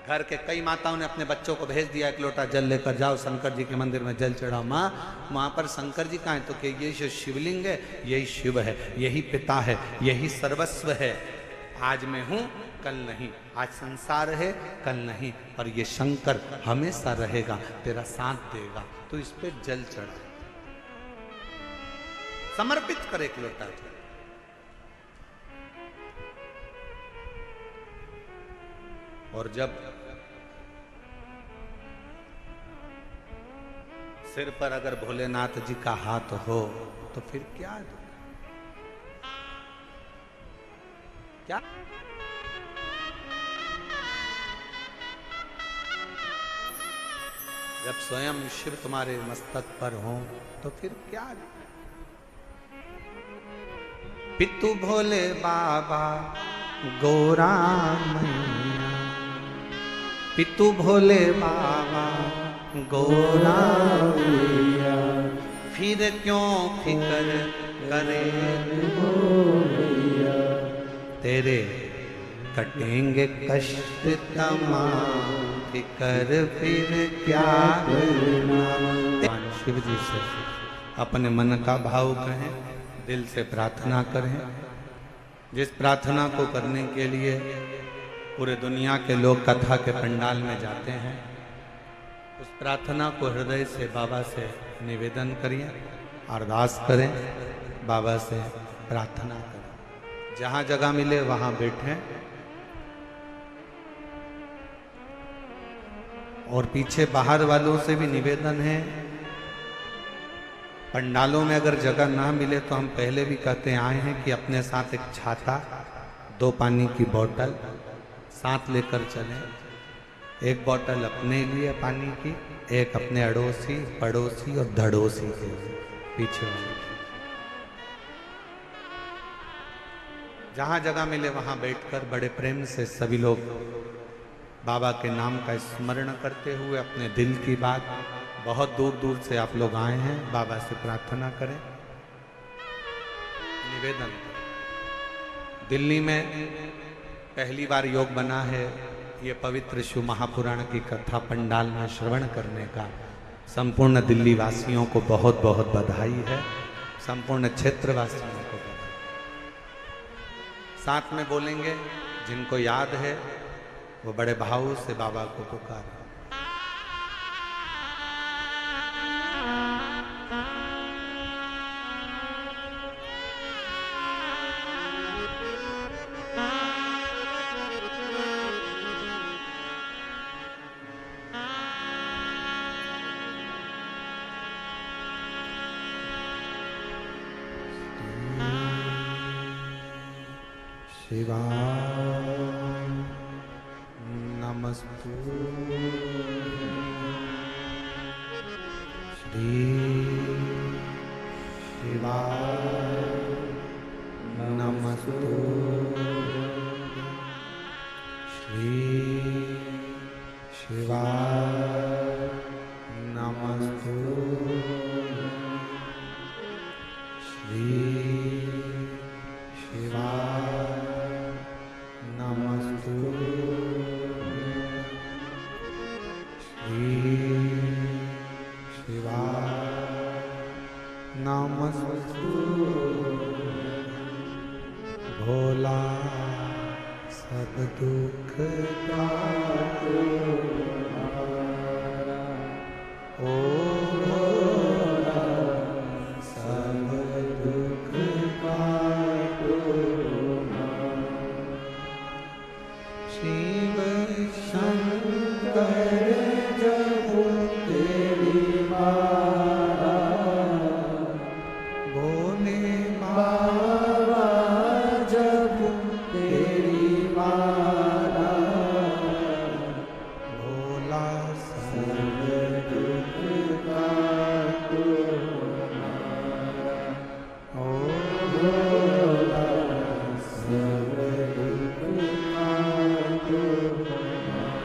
घर के कई माताओं ने अपने बच्चों को भेज दिया, एक लोटा जल लेकर जाओ शंकर जी के मंदिर में जल चढ़ाओ। माँ, वहां पर शंकर जी कहाँ है? तो कि ये जो शिवलिंग है, यही शिव है, यही पिता है, यही सर्वस्व है। आज मैं हूं, कल नहीं। आज संसार है, कल नहीं, और ये शंकर हमेशा रहेगा, तेरा साथ देगा। तो इस पे जल चढ़ा, समर्पित कर एक लोटा जल। और जब सिर पर अगर भोलेनाथ जी का हाथ हो तो फिर क्या क्या जब स्वयं शिव तुम्हारे मस्तक पर हो तो फिर क्या। पितु भोले बाबा गौरा मैया, पितु भोले बाबा गौरा मैया, फिर क्यों फिक्र करे तेरे कटेंगे कष्ट तमाम, फिक्र फिर क्या करना। शिव जी से अपने मन का भाव कहें, दिल से प्रार्थना करें। जिस प्रार्थना को करने के लिए पूरे दुनिया के लोग कथा के पंडाल में जाते हैं, उस प्रार्थना को हृदय से बाबा से निवेदन करिए, अरदास करें, बाबा से प्रार्थना करें। जहाँ जगह मिले वहाँ बैठें और पीछे बाहर वालों से भी निवेदन है, पंडालों में अगर जगह ना मिले तो हम पहले भी कहते आए हैं कि अपने साथ एक छाता, 2 पानी की बोतल साथ लेकर चलें। एक बोतल अपने लिए पानी की, एक अपने अड़ोसी, पड़ोसी और धड़ोसी के लिए पीछे वाले। जहाँ जगह मिले वहाँ बैठकर बड़े प्रेम से सभी लोग बाबा के नाम का स्मरण करते हुए अपने दिल की बात, बहुत दूर दूर से आप लोग आए हैं, बाबा से प्रार्थना करें, निवेदन करें। दिल्ली में पहली बार योग बना है, ये पवित्र शिव महापुराण की कथा पंडाल में श्रवण करने का संपूर्ण दिल्ली वासियों को बहुत बहुत बधाई है, संपूर्ण क्षेत्र वासियों को बधाई। साथ में बोलेंगे, जिनको याद है वो बड़े भाव से बाबा को पुकारें। शिवाय नमस्तु, श्री शिवाय नमस्तु, श्री शिवाय नमस्तु, श्री शिवाय नमस्तु, श्री शिवाय नमस्तु। भोला सब दुख काटो हमारा, ओ भोला सब दुख काटो हमारा। शिव शंकर जब तेरी मारा, भोले बाबा जब तेरी मारा, भोला सब दुख काटो हमारा, ओ भोला सब दुख काटो हमारा।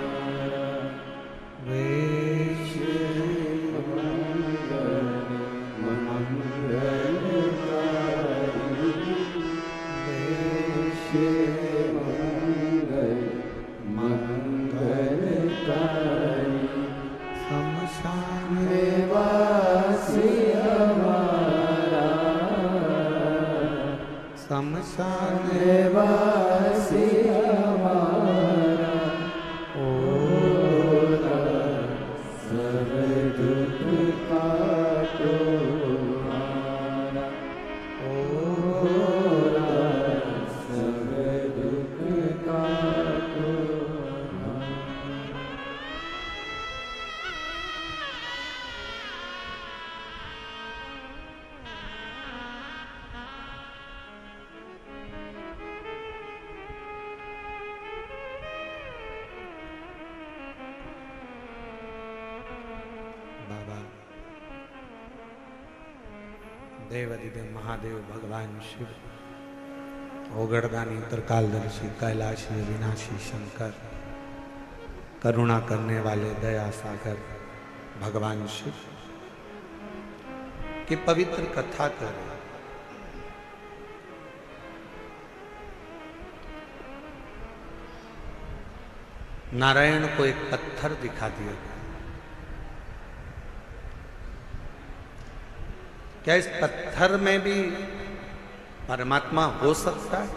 वेश मंगलकारी, वेश मंगलकारी, शमशान वासी हमारा, शमशान वासी हमारा, देवाधिदेव महादेव भगवान शिव, ओगड़दानी त्रिकालदर्शी कैलाशी अविनाशी शंकर, करुणा करने वाले दया सागर भगवान शिव की पवित्र कथा कर नारायण को एक पत्थर दिखा दिया गया। क्या इस पत्थर में भी परमात्मा हो सकता है?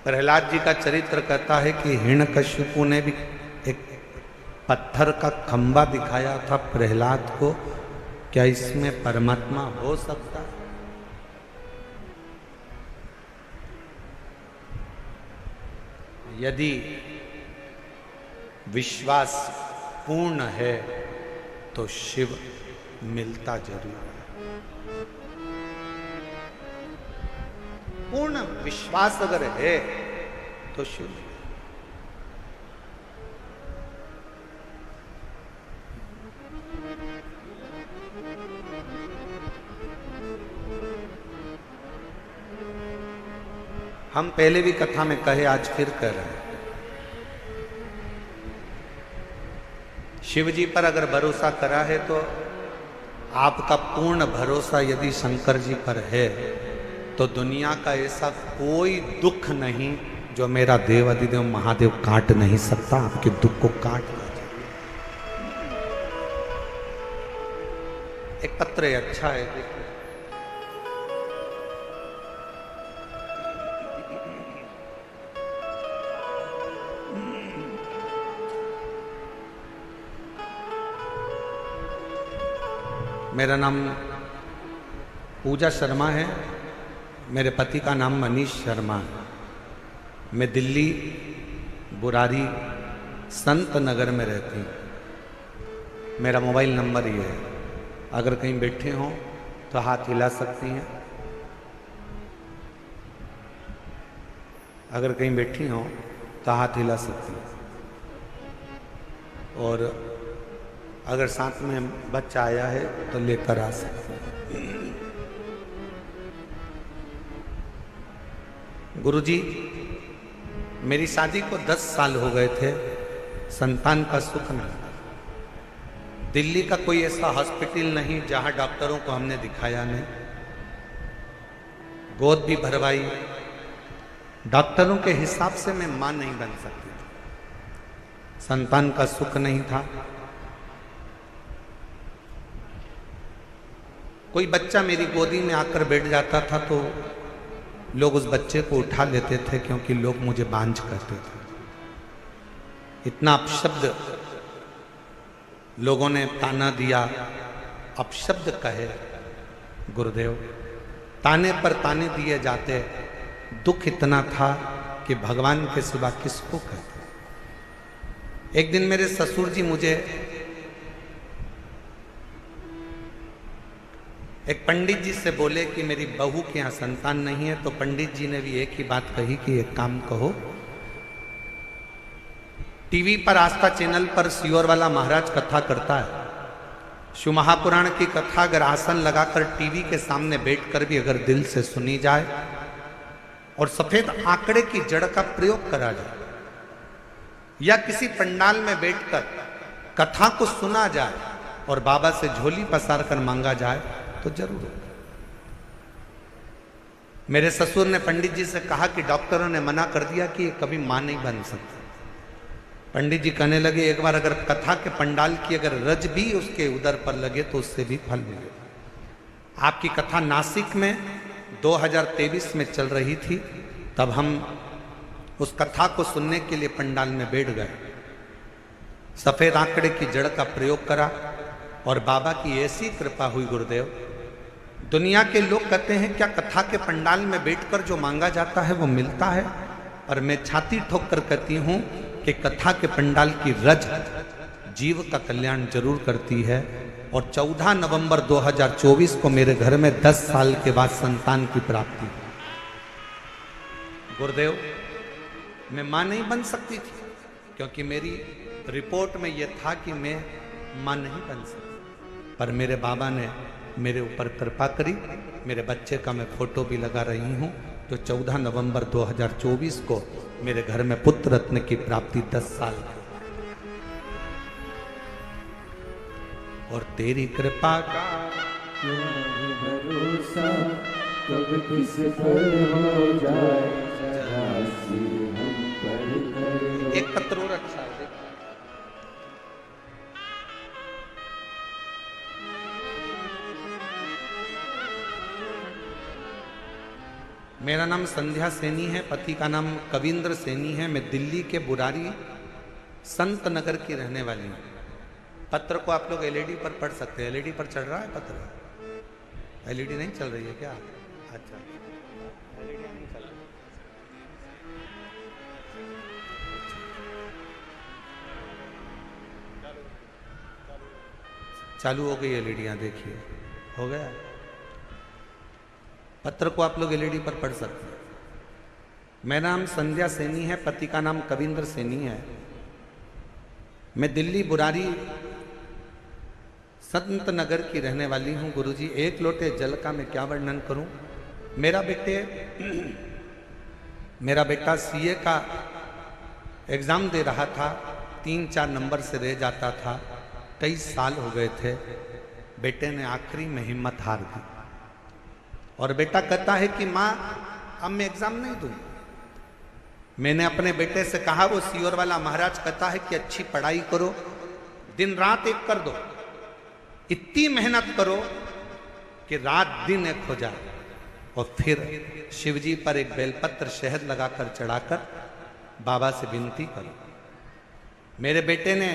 प्रहलाद जी का चरित्र कहता है कि हिरण्यकशिपु ने भी एक पत्थर का खंबा दिखाया था प्रहलाद को। क्या इसमें परमात्मा हो सकता है? यदि विश्वास पूर्ण है तो शिव मिलता जरूर है। पूर्ण विश्वास अगर है तो शिव। हम पहले भी कथा में कहे, आज फिर कह रहे हैं, शिव जी पर अगर भरोसा करा है तो आपका पूर्ण भरोसा यदि शंकर जी पर है तो दुनिया का ऐसा कोई दुख नहीं जो मेरा देव अधिदेव महादेव काट नहीं सकता। आपके दुख को काट दीजिए। एक पत्र है, अच्छा है, देखिए। मेरा नाम पूजा शर्मा है, मेरे पति का नाम मनीष शर्मा है। मैं दिल्ली बुरारी संत नगर में रहती हूँ। मेरा मोबाइल नंबर ये है, अगर कहीं बैठे हों तो हाथ हिला सकती हैं। अगर कहीं बैठी हों तो हाथ हिला सकती हैं। और अगर साथ में बच्चा आया है तो लेकर आ सकते हैं। गुरुजी, मेरी शादी को 10 साल हो गए थे, संतान का सुख नहीं। दिल्ली का कोई ऐसा हॉस्पिटल नहीं जहां डॉक्टरों को हमने दिखाया नहीं। गोद भी भरवाई, डॉक्टरों के हिसाब से मैं मां नहीं बन सकती थी। संतान का सुख नहीं था। कोई बच्चा मेरी गोदी में आकर बैठ जाता था तो लोग उस बच्चे को उठा लेते थे, क्योंकि लोग मुझे बांझ कहते थे। इतना अपशब्द लोगों ने ताना दिया, अपशब्द कहे गुरुदेव, ताने पर ताने दिए जाते। दुख इतना था कि भगवान के सिवा किसको कहते। एक दिन मेरे ससुर जी मुझे एक पंडित जी से बोले कि मेरी बहू के यहाँ संतान नहीं है, तो पंडित जी ने भी एक ही बात कही कि एक काम कहो, टीवी पर आस्था चैनल पर सियोर वाला महाराज कथा करता है। शिव महापुराण की कथा अगर आसन लगाकर टीवी के सामने बैठकर भी अगर दिल से सुनी जाए और सफेद आंकड़े की जड़ का प्रयोग करा जाए, या किसी पंडाल में बैठकर कथा को सुना जाए और बाबा से झोली पसार कर मांगा जाए तो जरूर होगा। मेरे ससुर ने पंडित जी से कहा कि डॉक्टरों ने मना कर दिया कि ये कभी मां नहीं बन सकती। पंडित जी कहने लगे, एक बार अगर कथा के पंडाल की अगर रज भी उसके उदर पर लगे तो उससे भी फल मिलेगा। आपकी कथा नासिक में 2023 में चल रही थी, तब हम उस कथा को सुनने के लिए पंडाल में बैठ गए। सफेद आंकड़े की जड़ का प्रयोग करा और बाबा की ऐसी कृपा हुई गुरुदेव। दुनिया के लोग कहते हैं क्या कथा के पंडाल में बैठकर जो मांगा जाता है वो मिलता है? और मैं छाती ठोक कर कहती हूं कि कथा के पंडाल की रज जीव का कल्याण जरूर करती है। और 14 नवंबर 2024 को मेरे घर में 10 साल के बाद संतान की प्राप्ति। गुरुदेव, मैं मां नहीं बन सकती थी क्योंकि मेरी रिपोर्ट में यह था कि मैं मां नहीं बन सकता, पर मेरे बाबा ने मेरे ऊपर कृपा करी। मेरे बच्चे का मैं फोटो भी लगा रही हूं, जो 14 नवंबर 2024 को मेरे घर में पुत्र रत्न की प्राप्ति 10 साल की। और तेरी कृपा का भरोसा कब किस पर हो जाए, जरा सी हम पर करो। एक पत्र और अच्छा है। मेरा नाम संध्या सैनी है, पति का नाम कविंद्र सैनी है। मैं दिल्ली के बुरारी संत नगर की रहने वाली हूँ। पत्र को आप लोग एलईडी पर पढ़ सकते हैं। एलईडी पर चल रहा है पत्र? एलईडी नहीं चल रही है क्या? अच्छा, एलईडी नहीं चल रही। चालू हो गई एलईडियाँ, देखिए हो गया। पत्र को आप लोग एलईडी पर पढ़ सकते हैं। मेरा नाम संध्या सैनी है, पति का नाम कविंद्र सैनी है। मैं दिल्ली बुरारी संत नगर की रहने वाली हूँ। गुरुजी, एक लोटे जल का मैं क्या वर्णन करूं। मेरा बेटा सीए का एग्जाम दे रहा था, 3-4 नंबर से रह जाता था। कई साल हो गए थे। बेटे ने आखिरी में हिम्मत हार दी और बेटा कहता है कि माँ अब मैं एग्जाम नहीं दूं। मैंने अपने बेटे से कहा, वो सीओर वाला महाराज कहता है कि अच्छी पढ़ाई करो, दिन रात एक कर दो, इतनी मेहनत करो कि रात दिन एक हो जाए। और फिर शिवजी पर एक बेलपत्र शहद लगाकर चढ़ाकर बाबा से विनती करो। मेरे बेटे ने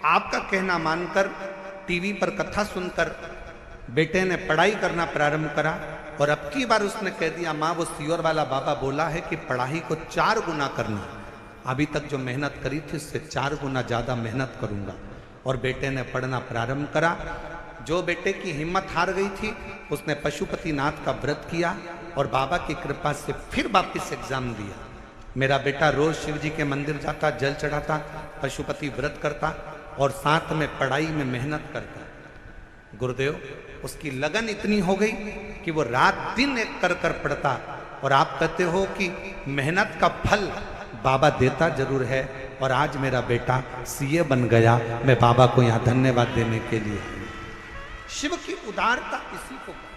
आपका कहना मानकर टीवी पर कथा सुनकर बेटे ने पढ़ाई करना प्रारंभ करा। और अब की बार उसने कह दिया, माँ वो सीओर वाला बाबा बोला है कि पढ़ाई को 4 गुना करना। अभी तक जो मेहनत करी थी उससे 4 गुना ज्यादा मेहनत करूंगा। और बेटे ने पढ़ना प्रारंभ करा। जो बेटे की हिम्मत हार गई थी उसने पशुपतिनाथ का व्रत किया और बाबा की कृपा से फिर वापस एग्जाम दिया। मेरा बेटा रोज शिव जी के मंदिर जाता, जल चढ़ाता, पशुपति व्रत करता और साथ में पढ़ाई में मेहनत करता। गुरुदेव, उसकी लगन इतनी हो गई कि वो रात दिन एक कर कर पढ़ता। और आप कहते हो कि मेहनत का फल बाबा देता जरूर है। और आज मेरा बेटा सीए बन गया। मैं बाबा को यहाँ धन्यवाद देने के लिए। शिव की उदारता इसी को कहते।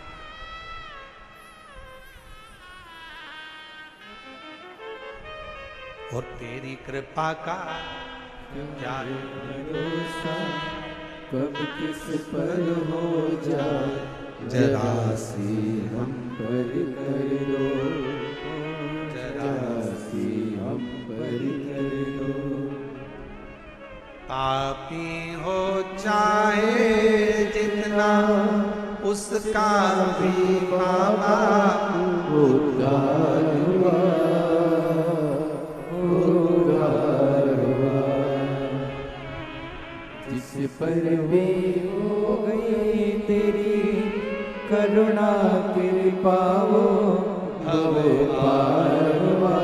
और तेरी कृपा का क्या भरोसा कब किस पर हो जाए, जरा सी हम पर कर लो, जरा सी हम पर कर लो। पापी हो चाहे जितना उसका भी बाबा उद्धार हुआ, उद्धार हुआ। जिस पर भी हो गई तेरी करुणा कृपा, वो भव पार हुआ,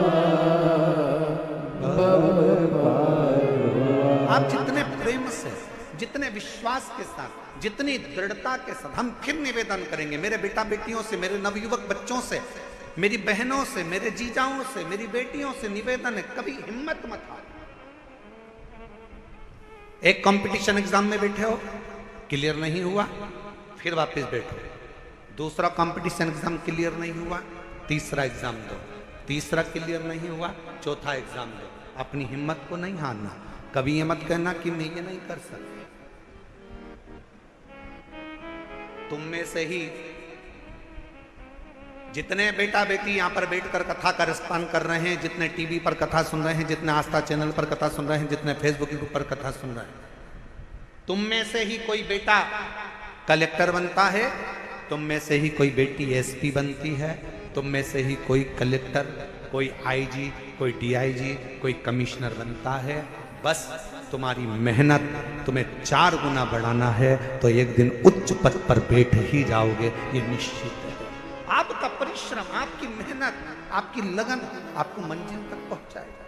भव पार हुआ। आप जितने प्रेम से, जितने विश्वास के साथ, जितनी दृढ़ता के साथ हम फिर निवेदन करेंगे, मेरे बेटा बेटियों से, मेरे नवयुवक बच्चों से, मेरी बहनों से, मेरे जीजाओं से, मेरी बेटियों से निवेदन है, कभी हिम्मत मत हारो। एक कंपटीशन एग्जाम में बैठे हो, क्लियर नहीं हुआ, फिर वापस बैठो। दूसरा कंपटीशन एग्जाम क्लियर नहीं हुआ, तीसरा एग्जाम दो। तीसरा क्लियर नहीं हुआ, चौथा एग्जाम दो। अपनी हिम्मत को नहीं हारना। कभी ये मत कहना कि मैं ये नहीं कर सकता। तुम में से ही जितने बेटा बेटी यहां पर बैठकर कथा का रसपान कर रहे हैं, जितने टीवी पर कथा सुन रहे हैं, जितने आस्था चैनल पर कथा सुन रहे हैं, जितने फेसबुक के ऊपर कथा सुन रहे हैं, तुम में से ही कोई बेटा कलेक्टर बनता है, तुम में से ही कोई बेटी एसपी बनती है, तुम में से ही कोई कलेक्टर, कोई आईजी, कोई डीआईजी, कोई कमिश्नर बनता है। बस तुम्हारी मेहनत तुम्हें 4 गुना बढ़ाना है तो एक दिन उच्च पद पर बैठ ही जाओगे, ये निश्चित है। आपका परिश्रम, आपकी मेहनत, आपकी लगन आपको मंजिल तक पहुंचाएगा।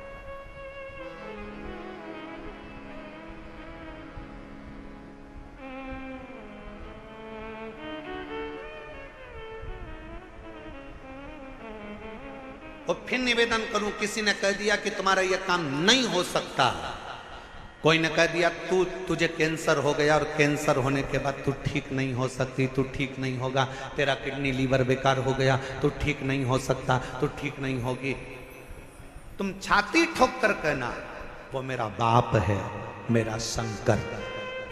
और फिर निवेदन करूं, किसी ने कह दिया कि तुम्हारा यह काम नहीं हो सकता, कोई ने कह दिया तुझे कैंसर हो गया और कैंसर होने के बाद तू ठीक नहीं हो सकती, तू ठीक नहीं होगा, तेरा किडनी लीवर बेकार हो गया, तू ठीक नहीं हो सकता, तू ठीक नहीं होगी, तुम छाती ठोक कर कहना वो मेरा बाप है, मेरा शंकर।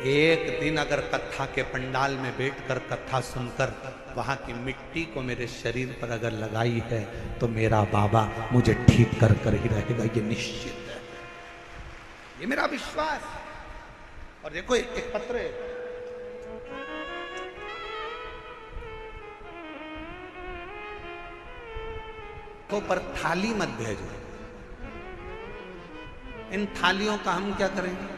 एक दिन अगर कथा के पंडाल में बैठकर कथा सुनकर वहां की मिट्टी को मेरे शरीर पर अगर लगाई है तो मेरा बाबा मुझे ठीक कर कर ही रहेगा, ये निश्चित है, ये मेरा विश्वास। और देखो एक पत्र है, तो पर थाली मत भेजो। इन थालियों का हम क्या करेंगे?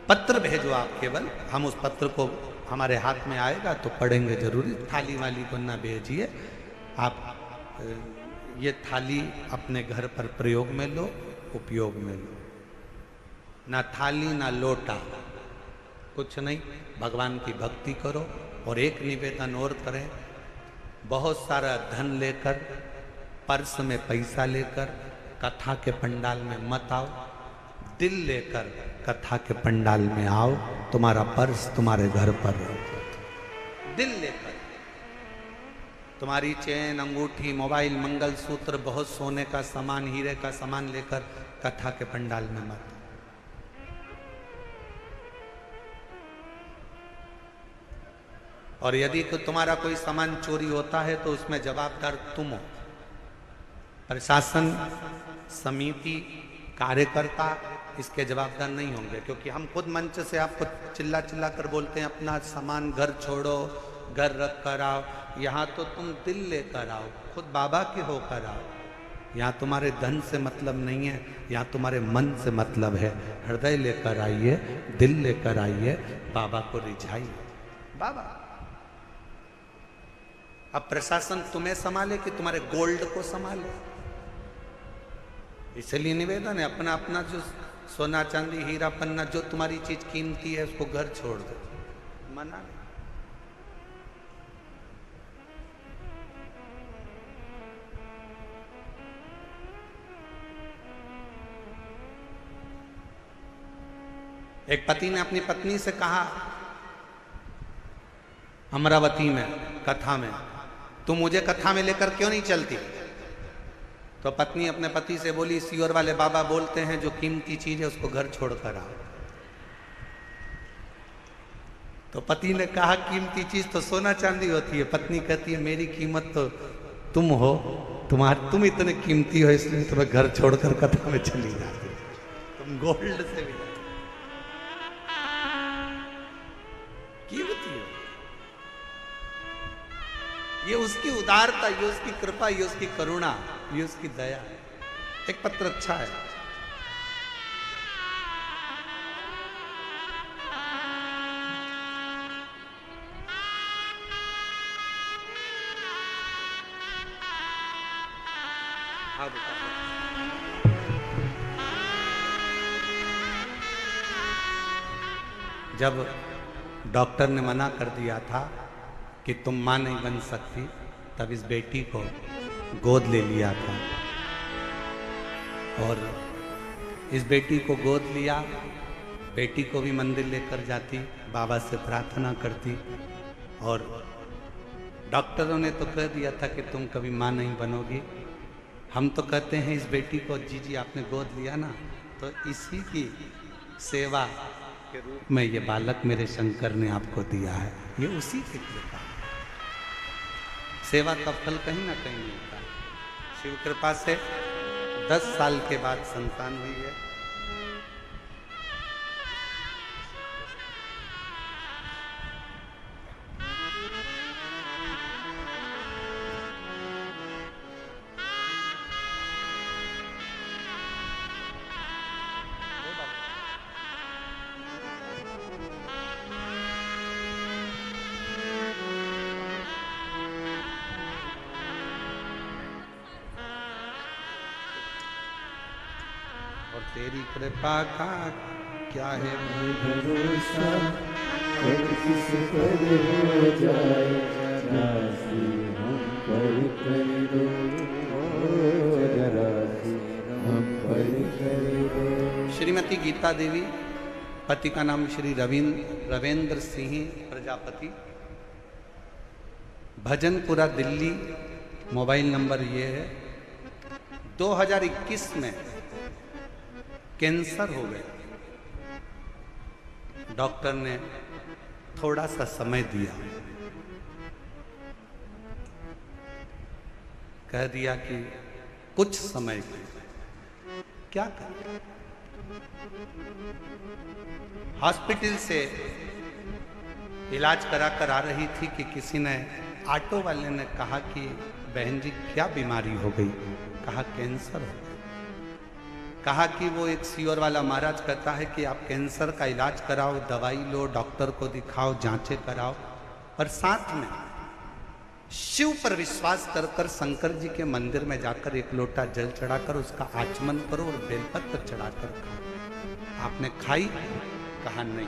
पत्र भेजो आप केवल, हम उस पत्र को हमारे हाथ में आएगा तो पढ़ेंगे जरूरी। थाली वाली को ना भेजिए आप, ये थाली अपने घर पर प्रयोग में लो, उपयोग में लो। ना थाली ना लोटा, कुछ नहीं, भगवान की भक्ति करो। और एक निवेदन और करें, बहुत सारा धन लेकर, पर्स में पैसा लेकर कथा के पंडाल में मत आओ, दिल लेकर कथा के पंडाल में आओ, तुम्हारा पर्स तुम्हारे घर पर रहो। दिल लेकर, तुम्हारी चेन, अंगूठी, मोबाइल, मंगलसूत्र, बहुत सोने का सामान, हीरे का सामान लेकर कथा के पंडाल में मत। और यदि तो तुम्हारा कोई सामान चोरी होता है तो उसमें जवाबदार तुम हो। प्रशासन, समिति, कार्यकर्ता इसके जवाबदार नहीं होंगे, क्योंकि हम खुद मंच से आपको चिल्ला चिल्ला कर बोलते हैं अपना सामान घर छोड़ो, घर रख कर आओ। यहाँ तो तुम दिल लेकर आओ, खुद बाबा के होकर आओ। यहाँ तुम्हारे धन से मतलब नहीं है, यहाँ तुम्हारे मन से मतलब है। हृदय लेकर आइए, दिल लेकर आइए, बाबा को रिझाइए। बाबा अब प्रशासन तुम्हें संभाले कि तुम्हारे गोल्ड को संभाले? इसलिए निवेदन है, अपना अपना जो सोना चांदी हीरा पन्ना, जो तुम्हारी चीज कीमती है उसको घर छोड़ दो, मना नहीं। एक पति ने अपनी पत्नी से कहा अमरावती में कथा में, तुम मुझे कथा में लेकर क्यों नहीं चलती? तो पत्नी अपने पति से बोली, सीवर वाले बाबा बोलते हैं जो कीमती चीज है उसको घर छोड़कर आओ। तो पति ने कहा कीमती चीज तो सोना चांदी होती है। पत्नी कहती है मेरी कीमत तो तुम हो, तुम इतने कीमती हो इसलिए तुम्हें घर छोड़कर कथा में चली जाती, तुम गोल्ड से भी कीमती हो। ये उसकी उदारता, ये उसकी कृपा, ये उसकी करुणा, ये उसकी दया है। एक पत्र अच्छा है, हाँ बेटा। जब डॉक्टर ने मना कर दिया था कि तुम मां नहीं बन सकती, तब इस बेटी को गोद ले लिया था। और इस बेटी को गोद लिया, बेटी को भी मंदिर लेकर जाती, बाबा से प्रार्थना करती। और डॉक्टरों ने तो कह दिया था कि तुम कभी मां नहीं बनोगी। हम तो कहते हैं इस बेटी को, जी आपने गोद लिया ना, तो इसी की सेवा के रूप में ये बालक मेरे शंकर ने आपको दिया है। ये उसी की कृपा, सेवा का फल कहीं ना कहीं मिलता है। शिव कृपा से 10 साल के बाद संतान हुई है। और तेरी कृपा का क्या है भरोसा, कब किस पर हो जाए राशि हम पर कर दो। श्रीमती गीता देवी, पति का नाम श्री रविंद्र सिंह प्रजापति, भजनपुरा दिल्ली। मोबाइल नंबर ये है। 2021 में कैंसर हो गया। डॉक्टर ने थोड़ा सा समय दिया, कह दिया कि कुछ समय के क्या करें। हॉस्पिटल से इलाज करा कर आ रही थी कि किसी ने, ऑटो वाले ने कहा कि बहन जी क्या बीमारी हो गई। कहा कैंसर हो गया। कहा कि वो एक सीवर वाला महाराज कहता है कि आप कैंसर का इलाज कराओ, दवाई लो, डॉक्टर को दिखाओ, जांचें कराओ, और साथ में शिव पर विश्वास कर कर शंकर जी के मंदिर में जाकर एक लोटा जल चढ़ाकर उसका आचमन करो और बेलपत्र चढ़ाकर खाओ। आपने खाई? कहा नहीं।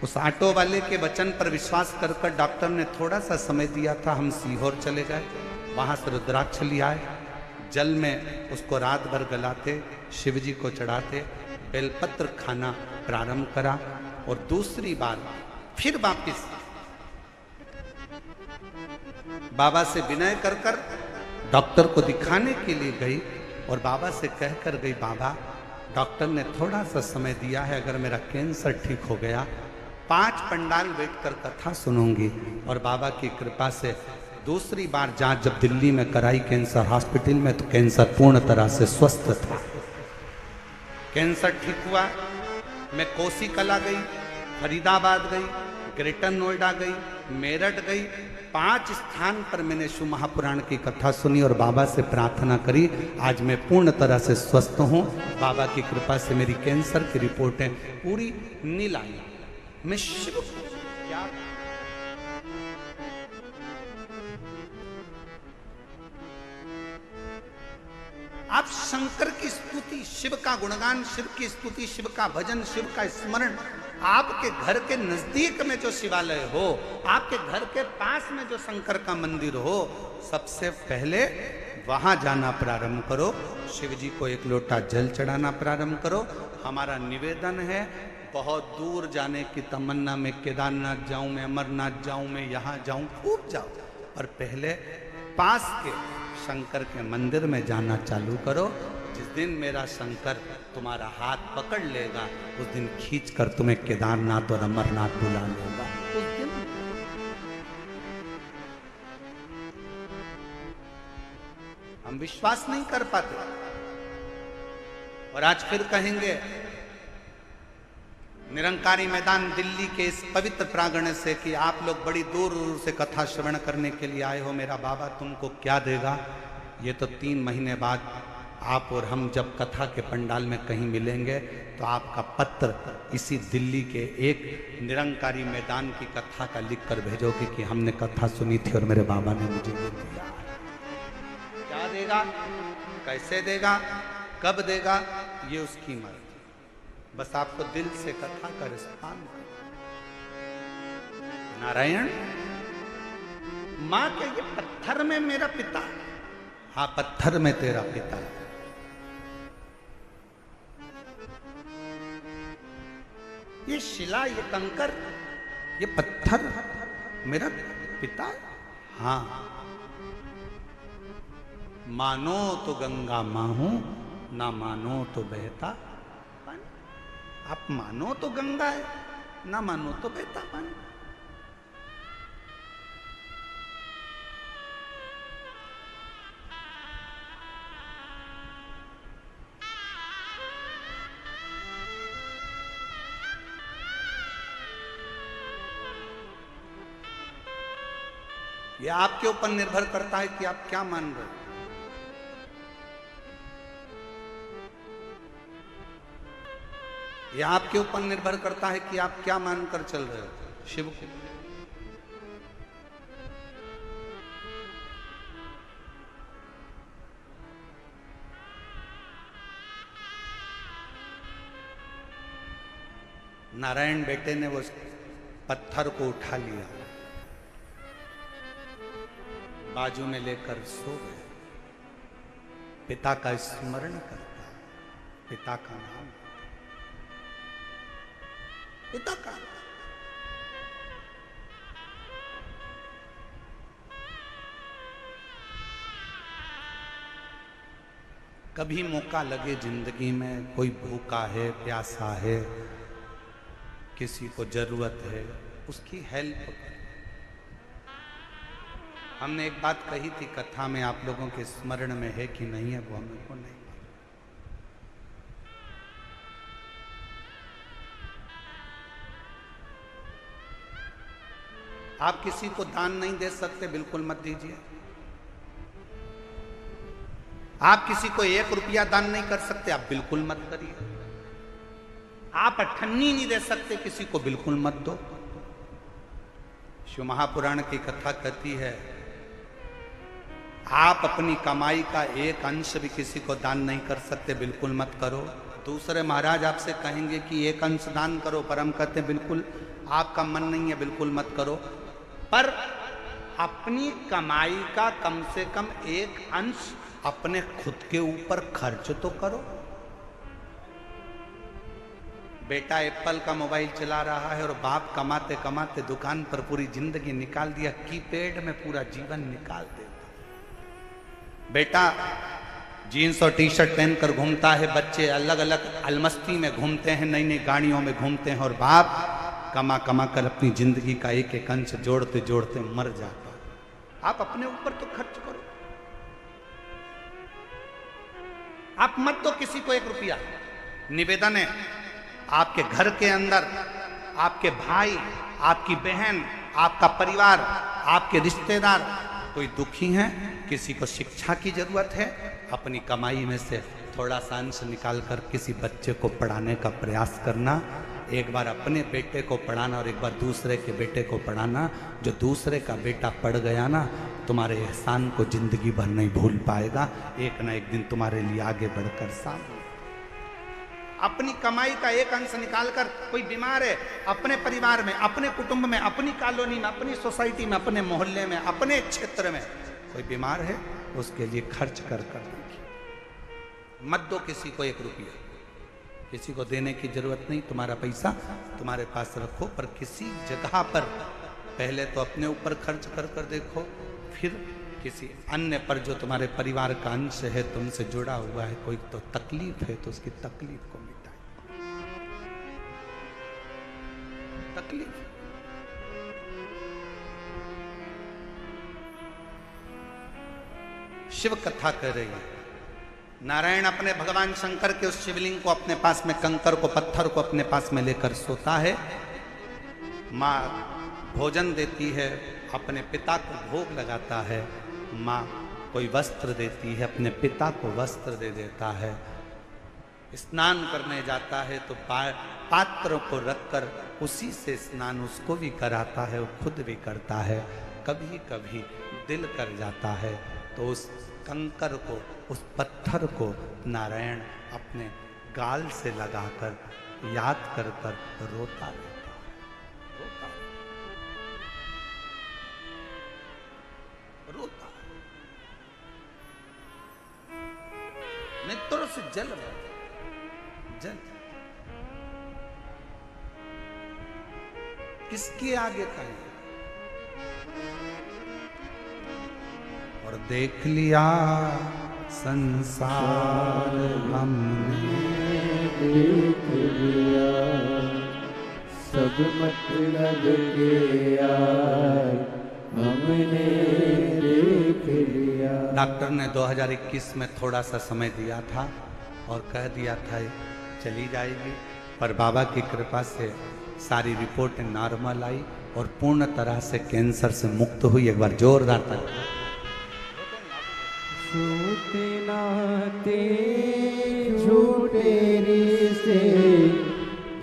उस ऑटो वाले के वचन पर विश्वास कर कर डॉक्टर ने थोड़ा सा समय दिया था। हम सीहोर चले गए, वहां से रुद्राक्ष ले आए, जल में उसको रात भर गलाते, शिव जी को चढ़ाते, बेलपत्र खाना प्रारंभ करा। और दूसरी बार फिर वापिस बाबा से विनय कर कर डॉक्टर को दिखाने के लिए गई और बाबा से कह कर गई, बाबा डॉक्टर ने थोड़ा सा समय दिया है, अगर मेरा कैंसर ठीक हो गया 5 पंडाल बैठकर कथा सुनूंगी। और बाबा की कृपा से दूसरी बार जांच जब दिल्ली में कराई कैंसर हॉस्पिटल में, तो कैंसर पूर्ण तरह से स्वस्थ था। कैंसर ठीक हुआ। मैं कोसी कला गई, फरीदाबाद गई, ग्रेटर नोएडा गई, मेरठ गई, 5 स्थान पर मैंने शिव महापुराण की कथा सुनी और बाबा से प्रार्थना करी। आज मैं पूर्ण तरह से स्वस्थ हूँ। बाबा की कृपा से मेरी कैंसर की रिपोर्टें पूरी नील आई। मैं शिव क्या आप शंकर की स्तुति, शिव का गुणगान, शिव की स्तुति, शिव का भजन, शिव का स्मरण, आपके घर के नजदीक में जो शिवालय हो, आपके घर के पास में जो शंकर का मंदिर हो, सबसे पहले वहां जाना प्रारंभ करो। शिव जी को एक लोटा जल चढ़ाना प्रारंभ करो। हमारा निवेदन है, बहुत दूर जाने की तमन्ना में, केदारनाथ जाऊं मैं, अमरनाथ जाऊं मैं, यहाँ जाऊं, खूब जाओ, और पहले पास के शंकर के मंदिर में जाना चालू करो। जिस दिन मेरा शंकर तुम्हारा हाथ पकड़ लेगा, उस दिन खींच कर तुम्हें केदारनाथ और अमरनाथ बुला लेगा। उस दिन हम विश्वास नहीं कर पाते, और आज फिर कहेंगे निरंकारी मैदान दिल्ली के इस पवित्र प्रांगण से कि आप लोग बड़ी दूर दूर से कथा श्रवण करने के लिए आए हो, मेरा बाबा तुमको क्या देगा। ये तो 3 महीने बाद आप और हम जब कथा के पंडाल में कहीं मिलेंगे, तो आपका पत्र इसी दिल्ली के एक निरंकारी मैदान की कथा का लिख कर भेजोगे कि हमने कथा सुनी थी और मेरे बाबा ने मुझे ये दिया। क्या देगा, कैसे देगा, कब देगा, ये उसकी मर्जी। बस आपको दिल से कथा का रिस्पॉन्ड करना। नारायण मां के ये पत्थर में मेरा पिता, हाँ पत्थर में तेरा पिता, ये शिला, ये कंकर, ये पत्थर मेरा पिता, हाँ मानो तो गंगा मां हूं, ना मानो तो बहता। आप मानो तो गंगा है, ना मानो तो बहता पानी। ये आपके ऊपर निर्भर करता है कि आप क्या मान रहे हो। यह आपके ऊपर निर्भर करता है कि आप क्या मानकर चल रहे हो शिव को। नारायण बेटे ने वो पत्थर को उठा लिया, बाजू में लेकर सो गए। पिता का स्मरण करता, पिता का नाम, पिता का नाम। कभी मौका लगे जिंदगी में, कोई भूखा है, प्यासा है, किसी को जरूरत है, उसकी हेल्प करें। हमने एक बात कही थी कथा में, आप लोगों के स्मरण में है कि नहीं है वो हमें को नहीं। आप किसी को दान नहीं दे सकते, बिल्कुल मत दीजिए। आप किसी को 1 रुपया दान नहीं कर सकते, आप बिल्कुल मत करिए। आप अठन्नी नहीं दे सकते किसी को, बिल्कुल मत दो। शिव महापुराण की कथा कहती है, आप अपनी कमाई का 1 अंश भी किसी को दान नहीं कर सकते, बिल्कुल मत करो। दूसरे महाराज आपसे कहेंगे कि 1 अंश दान करो, पर हम कहते हैं बिल्कुल आपका मन नहीं है, बिल्कुल मत करो। पर अपनी कमाई का कम से कम 1 अंश अपने खुद के ऊपर खर्च तो करो। बेटा एप्पल का मोबाइल चला रहा है और बाप कमाते कमाते दुकान पर पूरी जिंदगी निकाल दिया, कीपैड में पूरा जीवन निकाल देता। बेटा जीन्स और टी शर्ट पहनकर घूमता है, बच्चे अलग अलग अलमस्ती में घूमते हैं, नई नई गाड़ियों में घूमते हैं, और बाप कमा कमा कर अपनी जिंदगी का 1 अंश जोड़ते जोड़ते मर जाता। आप अपने ऊपर तो खर्च करो। आप मत दो किसी को 1 रुपया। निवेदन है, आपके घर के अंदर आपके भाई, आपकी बहन, आपका परिवार, आपके रिश्तेदार कोई दुखी हैं, किसी को शिक्षा की जरूरत है, अपनी कमाई में से थोड़ा सा अंश निकाल कर किसी बच्चे को पढ़ाने का प्रयास करना। एक बार अपने बेटे को पढ़ाना और एक बार दूसरे के बेटे को पढ़ाना। जो दूसरे का बेटा पढ़ गया ना, तुम्हारे एहसान को जिंदगी भर नहीं भूल पाएगा। एक ना एक दिन तुम्हारे लिए आगे बढ़कर सामने। अपनी कमाई का 1 अंश निकालकर, कोई बीमार है, अपने परिवार में, अपने कुटुंब में, अपनी कॉलोनी में, अपनी सोसाइटी में, अपने मोहल्ले में, अपने क्षेत्र में कोई बीमार है, उसके लिए खर्च कर देखिए। मत दो किसी को 1 रुपया। किसी को देने की जरूरत नहीं, तुम्हारा पैसा तुम्हारे पास रखो, पर किसी जगह पर पहले तो अपने ऊपर खर्च कर कर देखो, फिर किसी अन्य पर जो तुम्हारे परिवार का अंश है, तुमसे जुड़ा हुआ है, कोई तो तकलीफ है तो उसकी तकलीफ को मिटाए। तकलीफ शिव कथा कह रही है। नारायण अपने भगवान शंकर के उस शिवलिंग को अपने पास में, कंकर को, पत्थर को अपने पास में लेकर सोता है। माँ भोजन देती है, अपने पिता को भोग लगाता है। माँ कोई वस्त्र देती है, अपने पिता को वस्त्र दे देता है। स्नान करने जाता है तो पात्र को रखकर उसी से स्नान उसको भी कराता है, वो खुद भी करता है। कभी कभी दिल कर जाता है तो उस कंकर को, उस पत्थर को नारायण अपने गाल से लगाकर याद कर कर रोता रहता है। रोता नेत्रों से जल जल। किसके आगे कहें? और देख लिया संसार हमने, देख लिया सब मतलब के यार हमने देख लिया। डॉक्टर ने 2021 में थोड़ा सा समय दिया था और कह दिया था चली जाएगी, पर बाबा की कृपा से सारी रिपोर्ट नॉर्मल आई और पूर्ण तरह से कैंसर से मुक्त हुई। एक बार जोरदार ताली। झूठे नाते झूठे रिश्ते,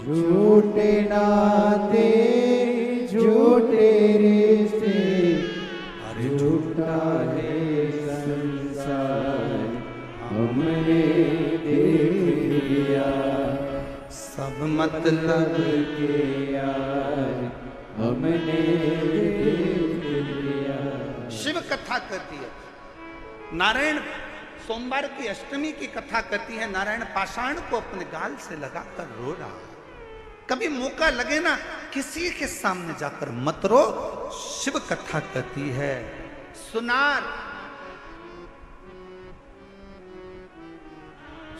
झूठे नाते झूठे रिश्ते, झूठा है संसार हमने देख लिया। सब मतलब के यार हमने देख लिया। शिव कथा कहती है, नारायण सोमवार की अष्टमी की कथा कहती है नारायण पाषाण को अपने गाल से लगाकर रो रहा। कभी मौका लगे ना किसी के सामने जाकर मत रो। शिव कथा कहती है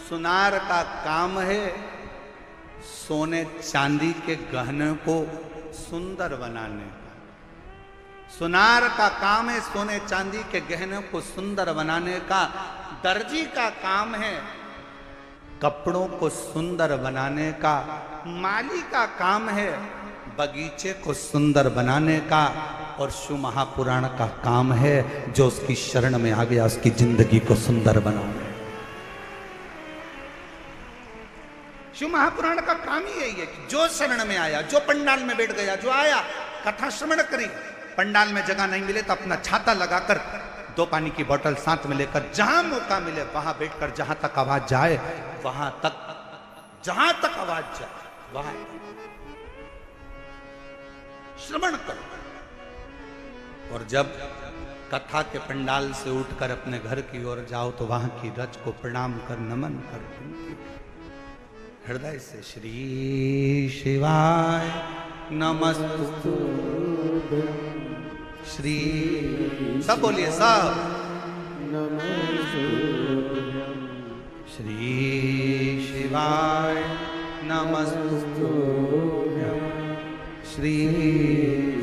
सुनार का काम है सोने चांदी के गहने को सुंदर बनाने का। सुनार का काम है सोने चांदी के गहने को सुंदर बनाने का। दर्जी का काम है कपड़ों को सुंदर बनाने का। माली का काम है बगीचे को सुंदर बनाने का। और शिव महापुराण का काम है जो उसकी शरण में आ गया उसकी जिंदगी को सुंदर बनाने। शिव महापुराण का काम ही यही है कि जो शरण में आया, जो पंडाल में बैठ गया, जो आया कथा श्रवण करी, पंडाल में जगह नहीं मिले तो अपना छाता लगाकर 2 पानी की बोतल साथ में लेकर जहां मौका मिले वहां बैठकर जहां तक आवाज जाए वहां तक, जहां तक आवाज जाए वहां श्रवण करो। और जब कथा के पंडाल से उठकर अपने घर की ओर जाओ तो वहां की रज को प्रणाम कर नमन कर हृदय से श्री शिवाय नमस्तु। श्री सब बोलिए सब। श्री शिवाय नमस्तु। श्री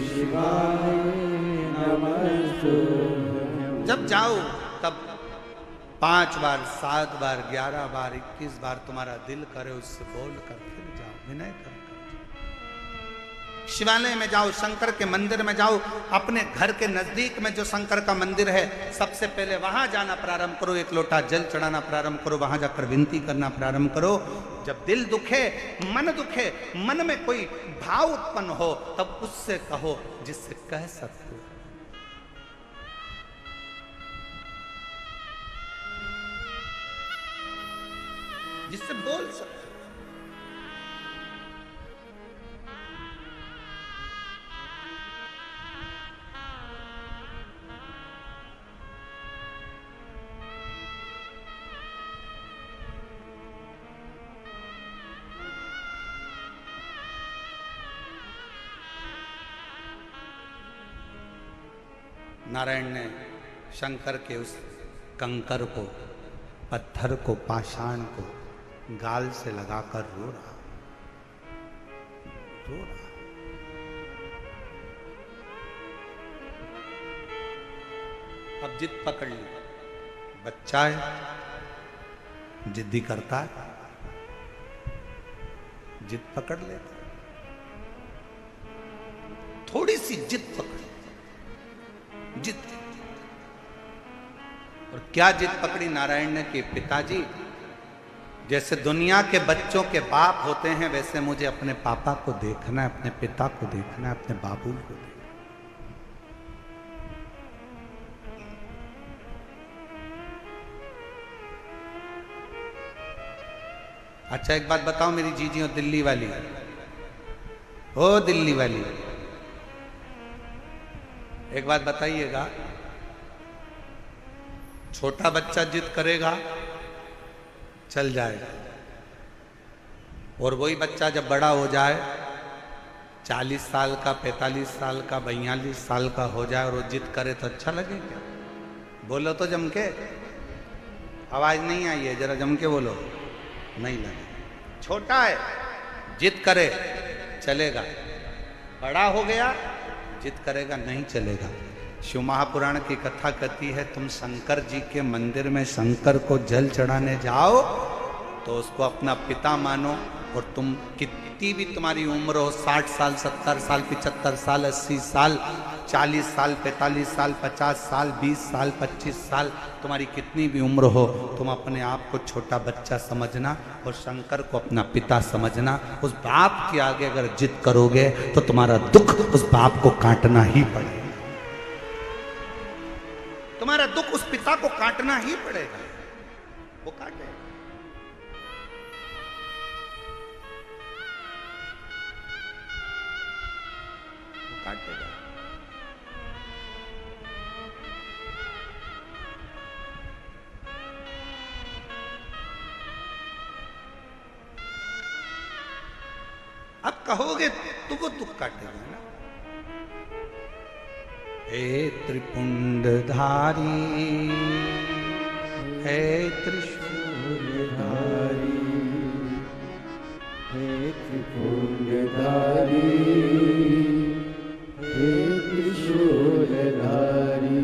शिवाय नमस्तु। जब जाओ तब 5 बार 7 बार 11 बार 21 बार तुम्हारा दिल करे उससे बोल कर फिर जाओ, विनय कर। शिवालय में जाओ, शंकर के मंदिर में जाओ, अपने घर के नजदीक में जो शंकर का मंदिर है सबसे पहले वहां जाना प्रारंभ करो, 1 लोटा जल चढ़ाना प्रारंभ करो, वहां जाकर विनती करना प्रारंभ करो। जब दिल दुखे, मन दुखे, मन में कोई भाव उत्पन्न हो तब उससे कहो जिससे कह सकते हो। जिससे बोल सकते। नारायण ने शंकर के उस कंकर को, पत्थर को, पाषाण को गाल से लगाकर रो रहा। अब जिद पकड़ ली। बच्चा है, जिद्दी करता है, जिद पकड़ लेता। थोड़ी सी जिद पकड़, जिद। और क्या जिद पकड़ी नारायण ने कि पिताजी जैसे दुनिया के बच्चों के बाप होते हैं वैसे मुझे अपने पापा को देखना है, अपने पिता को देखना है, अपने बाबू को देखना। अच्छा एक बात बताओ मेरी जीजी और दिल्ली वाली, ओ दिल्ली वाली, एक बात बताइएगा, छोटा बच्चा जिद करेगा चल जाएगा, और वही बच्चा जब बड़ा हो जाए 40 साल का, 45 साल का, 42 साल का हो जाए और वो जिद करे तो अच्छा लगे क्या? बोलो तो जम के, आवाज नहीं आई है, जरा जम के बोलो। नहीं लगे। छोटा है जिद करे चलेगा, बड़ा हो गया जिद करेगा नहीं चलेगा। शिव महापुराण की कथा कहती है तुम शंकर जी के मंदिर में शंकर को जल चढ़ाने जाओ तो उसको अपना पिता मानो, और तुम कितनी भी तुम्हारी उम्र हो, 60 साल, 70 साल, 75 साल, 80 साल, 40 साल, 45 साल, 50 साल, 20 साल, 25 साल, तुम्हारी कितनी भी उम्र हो, तुम अपने आप को छोटा बच्चा समझना और शंकर को अपना पिता समझना। उस बाप के आगे अगर जिद करोगे तो तुम्हारा दुख उस बाप को काटना ही पड़ेगा, तुम्हारा दुख उस पिता को काटना ही पड़ेगा, वो काटे। वो काटेगा। कहोगे तो वो दुख काटेगा ना। हे त्रिपुंडधारी, हे त्रिशूलधारी, हे त्रिपुंडधारी, हे त्रिशूलधारी।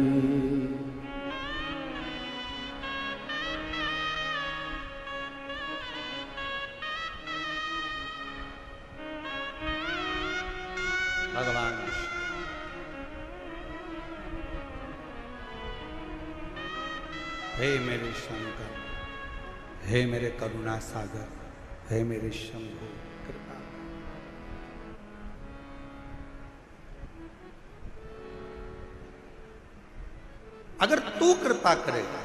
भगवान हे मेरे शंकर, हे मेरे करुणा सागर, हे मेरे शंभु, कृपा अगर तू कृपा करेगा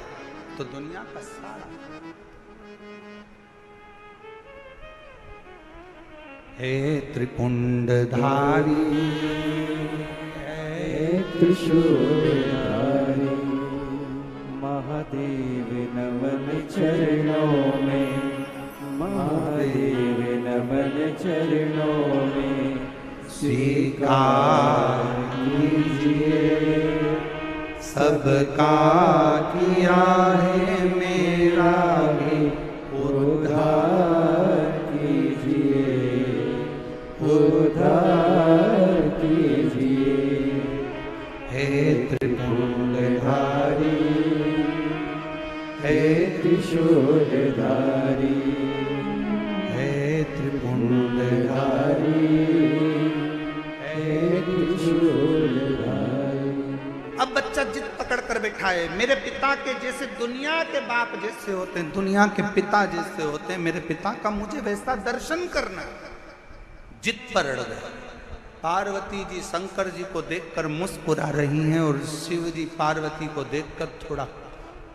तो दुनिया का सारा। हे त्रिपुंडधारी, हे त्रिशूलधारी, महादेव नमन चरणों में, महादेव नमन चरणों में। स्वीकार कीजिए सबका किया है मेरा भी उद्धार कीजिए, उद्धार कीजिए। हे त्रिपुंडधारी, हे त्रिशूलधारी, हे त्रिपुंडधारी, हे त्रिशूलधारी। अब बच्चा जिद पकड़ कर बैठा है, मेरे पिता के जैसे दुनिया के बाप जैसे होते हैं, दुनिया के पिता जैसे होते हैं, मेरे पिता का मुझे वैसा दर्शन करना। जिद पर अड़ गए। पार्वती जी शंकर जी को देखकर मुस्कुरा रही हैं और शिव जी पार्वती को देखकर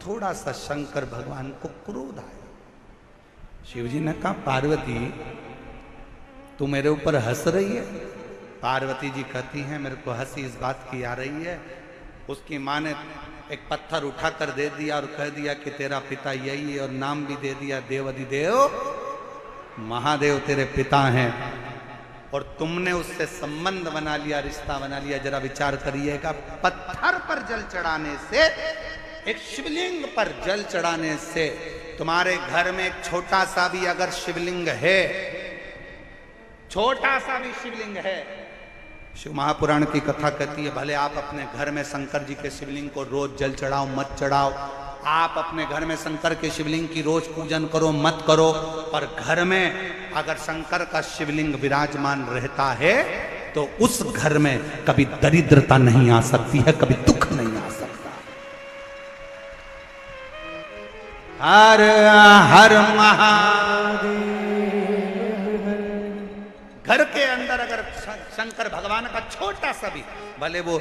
थोड़ा सा शंकर भगवान को क्रोध आया। शिव जी ने कहा, पार्वती तू मेरे ऊपर हंस रही है? पार्वती जी कहती हैं, मेरे को हंसी इस बात की आ रही है, उसकी माँ ने एक पत्थर उठाकर दे दिया और कह दिया कि तेरा पिता यही है, और नाम भी दे दिया देवाधिदेव महादेव तेरे पिता हैं, और तुमने उससे संबंध बना लिया, रिश्ता बना लिया। जरा विचार करिएगा, पत्थर पर जल चढ़ाने से, एक शिवलिंग पर जल चढ़ाने से, तुम्हारे घर में एक छोटा सा भी अगर शिवलिंग है, छोटा सा भी शिवलिंग है, शिव महापुराण की कथा कहती है, भले आप अपने घर में शंकर जी के शिवलिंग को रोज जल चढ़ाओ मत चढ़ाओ, आप अपने घर में शंकर के शिवलिंग की रोज पूजन करो मत करो, पर घर में अगर शंकर का शिवलिंग विराजमान रहता है तो उस घर में कभी दरिद्रता नहीं आ सकती है, कभी दुख नहीं आ सकता। हर हर महादेव। घर के अंदर अगर शंकर भगवान का छोटा सा भी, भले वो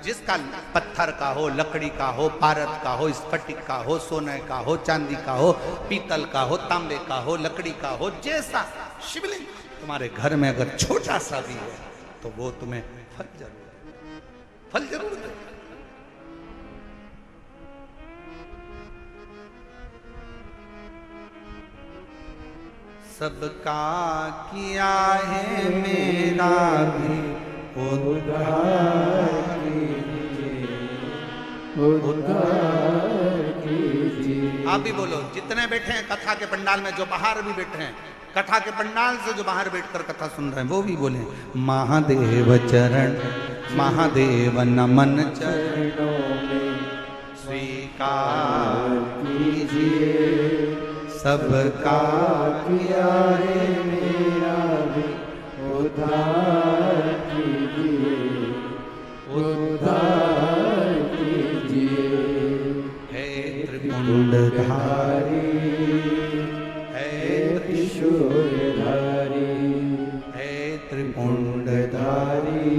जिसका पत्थर का हो, लकड़ी का हो, पारद का हो, स्फटिक का हो, सोने का हो, चांदी का हो, पीतल का हो, तांबे का हो, लकड़ी का हो, जैसा शिवलिंग तुम्हारे घर में अगर छोटा सा भी है तो वो तुम्हें फल जरूर दे। सबका किया है मेरा भी उद्धार कीजिए, उद्धार कीजिए। आप भी बोलो, जितने बैठे हैं कथा के पंडाल में, जो बाहर भी बैठे हैं कथा के पंडाल से, जो बाहर बैठकर कथा सुन रहे हैं, वो भी बोले, महादेव चरण, महादेव नमन चरणों में स्वीकार कीजिए, सबका किया है मेरा भी उद्धार कीजिए, उद्धार कीजिए। हे त्रिपुंडधारी, हे त्रिशूलधारी, हे त्रिपुंडधारी,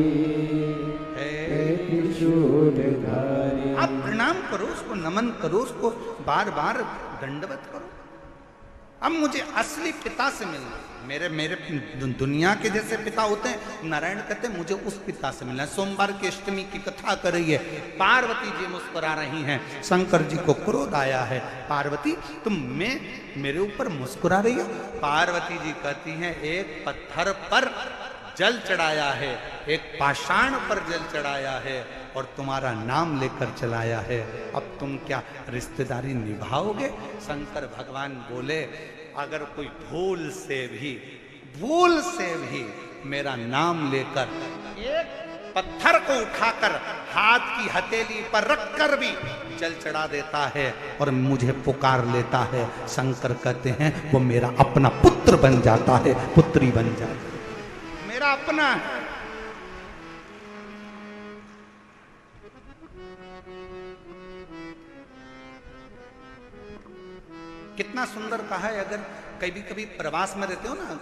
हे त्रिशूलधारी। आप प्रणाम करो उसको, नमन करो उसको, बार बार दंडवत करो। अब मुझे असली पिता से मिलना, मेरे मेरे दुनिया के जैसे पिता होते हैं, नारायण कहते हैं मुझे उस पिता से मिलना है। सोमवार की अष्टमी की कथा कर रही है, पार्वती जी मुस्कुरा रही हैं, शंकर जी को क्रोध आया है, पार्वती तुम मेरे ऊपर मुस्कुरा रही हो। पार्वती जी कहती हैं एक पत्थर पर जल चढ़ाया है, एक पाषाण पर जल चढ़ाया है और तुम्हारा नाम लेकर चलाया है, अब तुम क्या रिश्तेदारी निभाओगे? शंकर भगवान बोले अगर कोई भूल से भी मेरा नाम लेकर एक पत्थर को उठाकर हाथ की हथेली पर रखकर भी जल चढ़ा देता है और मुझे पुकार लेता है, शंकर कहते हैं वो मेरा अपना पुत्र बन जाता है, पुत्री बन जाता है, मेरा अपना है। कितना सुंदर कहा है। अगर कभी कभी प्रवास में रहते हो ना,